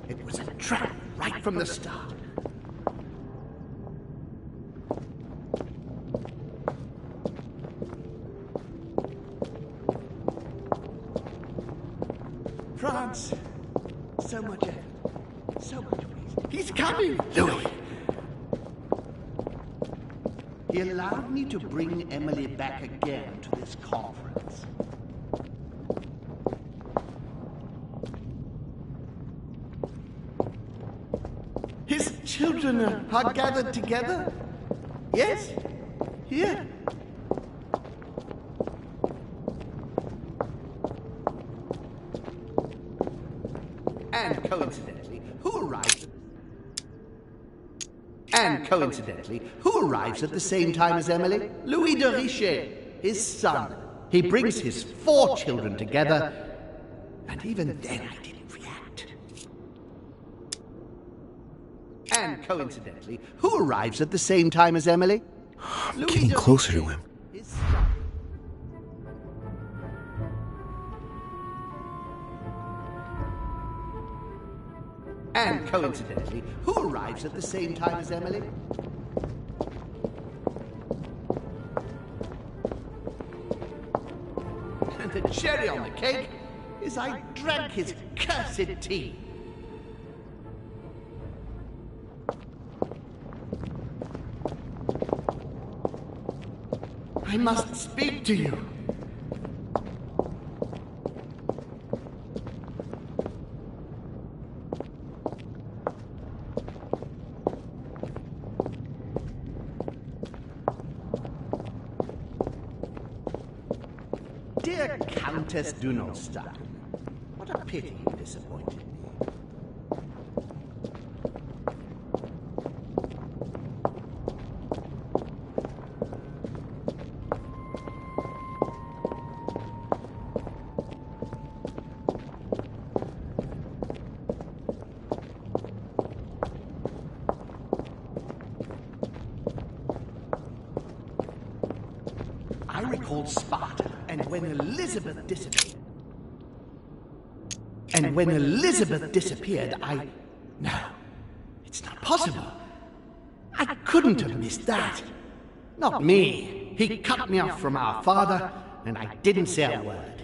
It was a trap right from the start. France, so much effort, so much waste. He's coming, Louis. He allowed me to bring Emily back again to this conference. His children are gathered together? Yes? Here? And coincidentally, who arrives at the same time as Emily? Louis de Richet, his son. He brings his 4 children together, and even then I didn't react. And coincidentally, who arrives at the same time as Emily? I'm getting closer to him. His son. And coincidentally, who arrives at the same time as Emily? And the cherry on the cake is I drank his cursed tea. I must speak to you. Dear Countess Dunolstein, what a pity you disappointed me. I recalled Sparta, and when Elizabeth disappeared, No, it's not possible. I couldn't have missed that. Not me. He cut me off from our father, and I didn't say a word.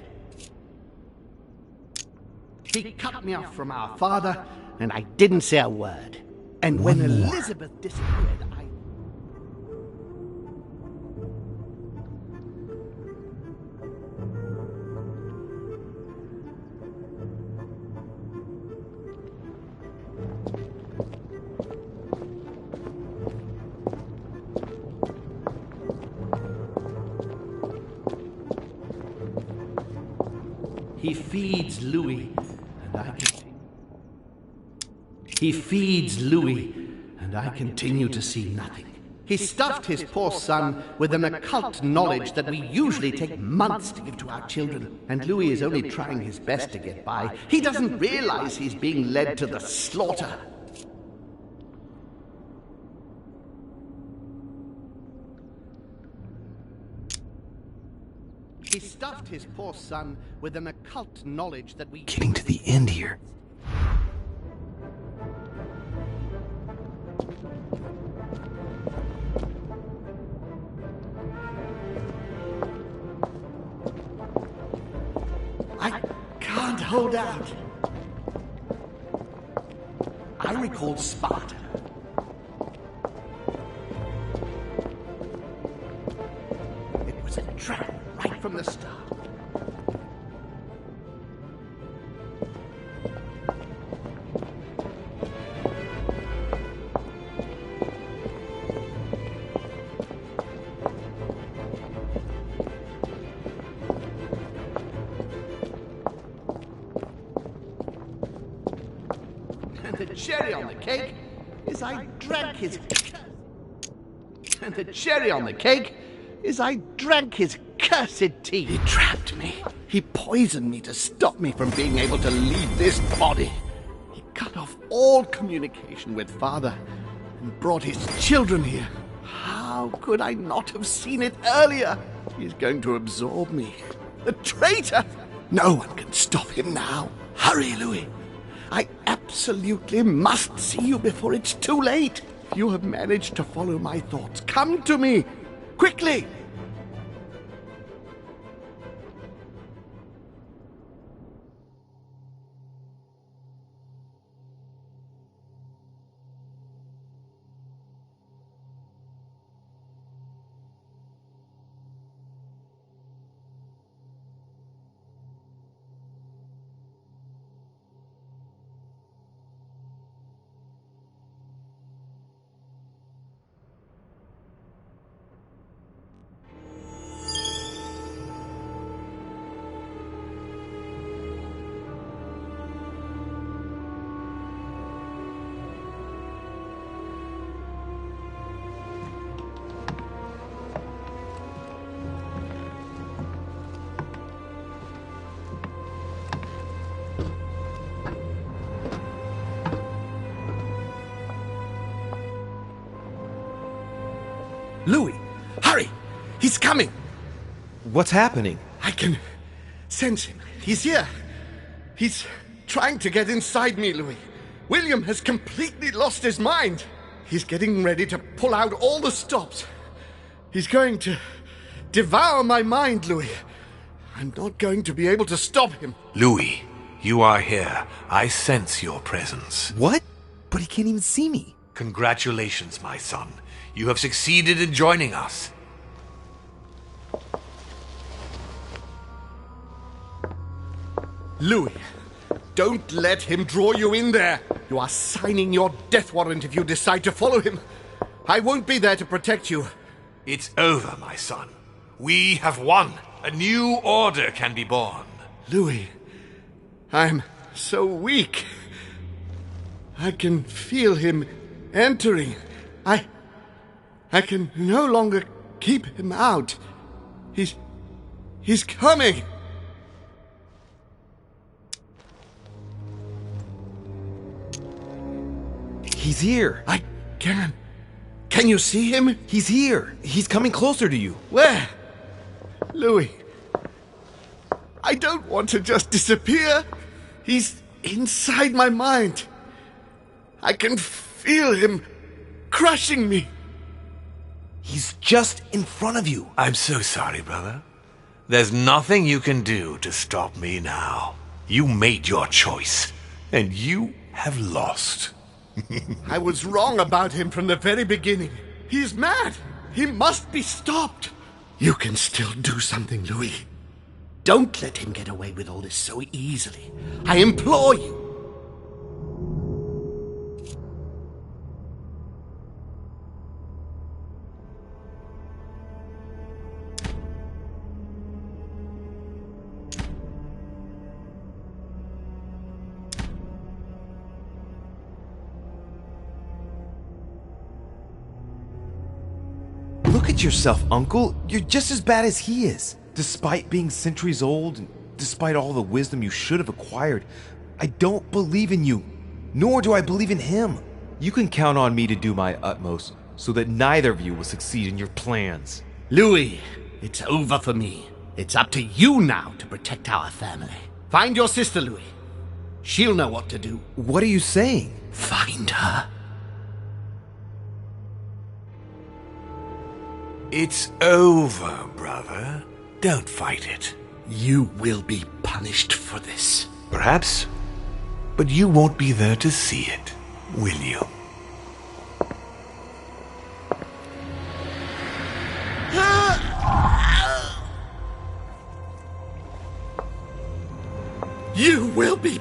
And when Elizabeth disappeared, He feeds Louis, and I continue to see nothing. He stuffed his poor son with an occult knowledge that we usually take months to give to our children, and Louis is only trying his best to get by. He doesn't realize he's being led to the slaughter. He stuffed his poor son with an occult knowledge that we... Getting to the end here. I can't hold out. I recalled Sparta. It was a trap right from the start. And the cherry on the cake is I drank his... cursed tea. He trapped me. He poisoned me to stop me from being able to leave this body. He cut off all communication with Father and brought his children here. How could I not have seen it earlier? He's going to absorb me. The traitor! No one can stop him now. Hurry, Louis. I absolutely must see you before it's too late. You have managed to follow my thoughts. Come to me, quickly. Louis, hurry! He's coming! What's happening? I can sense him. He's here. He's trying to get inside me, Louis. William has completely lost his mind. He's getting ready to pull out all the stops. He's going to devour my mind, Louis. I'm not going to be able to stop him. Louis, you are here. I sense your presence. What? But he can't even see me. Congratulations, my son. You have succeeded in joining us. Louis, don't let him draw you in there. You are signing your death warrant if you decide to follow him. I won't be there to protect you. It's over, my son. We have won. A new order can be born. Louis, I'm so weak. I can feel him entering. I can no longer keep him out. He's coming. He's here. Can you see him? He's here. He's coming closer to you. Where? Louis, I don't want to just disappear. He's inside my mind. I can feel him crushing me. He's just in front of you. I'm so sorry, brother. There's nothing you can do to stop me now. You made your choice, and you have lost. I was wrong about him from the very beginning. He's mad. He must be stopped. You can still do something, Louis. Don't let him get away with all this so easily. I implore you. Look at yourself, Uncle. You're just as bad as he is. Despite being centuries old, and despite all the wisdom you should have acquired, I don't believe in you, nor do I believe in him. You can count on me to do my utmost so that neither of you will succeed in your plans. Louis, it's over for me. It's up to you now to protect our family. Find your sister, Louis. She'll know what to do. What are you saying? Find her. It's over, brother. Don't fight it. You will be punished for this. Perhaps, but you won't be there to see it, will you? You will be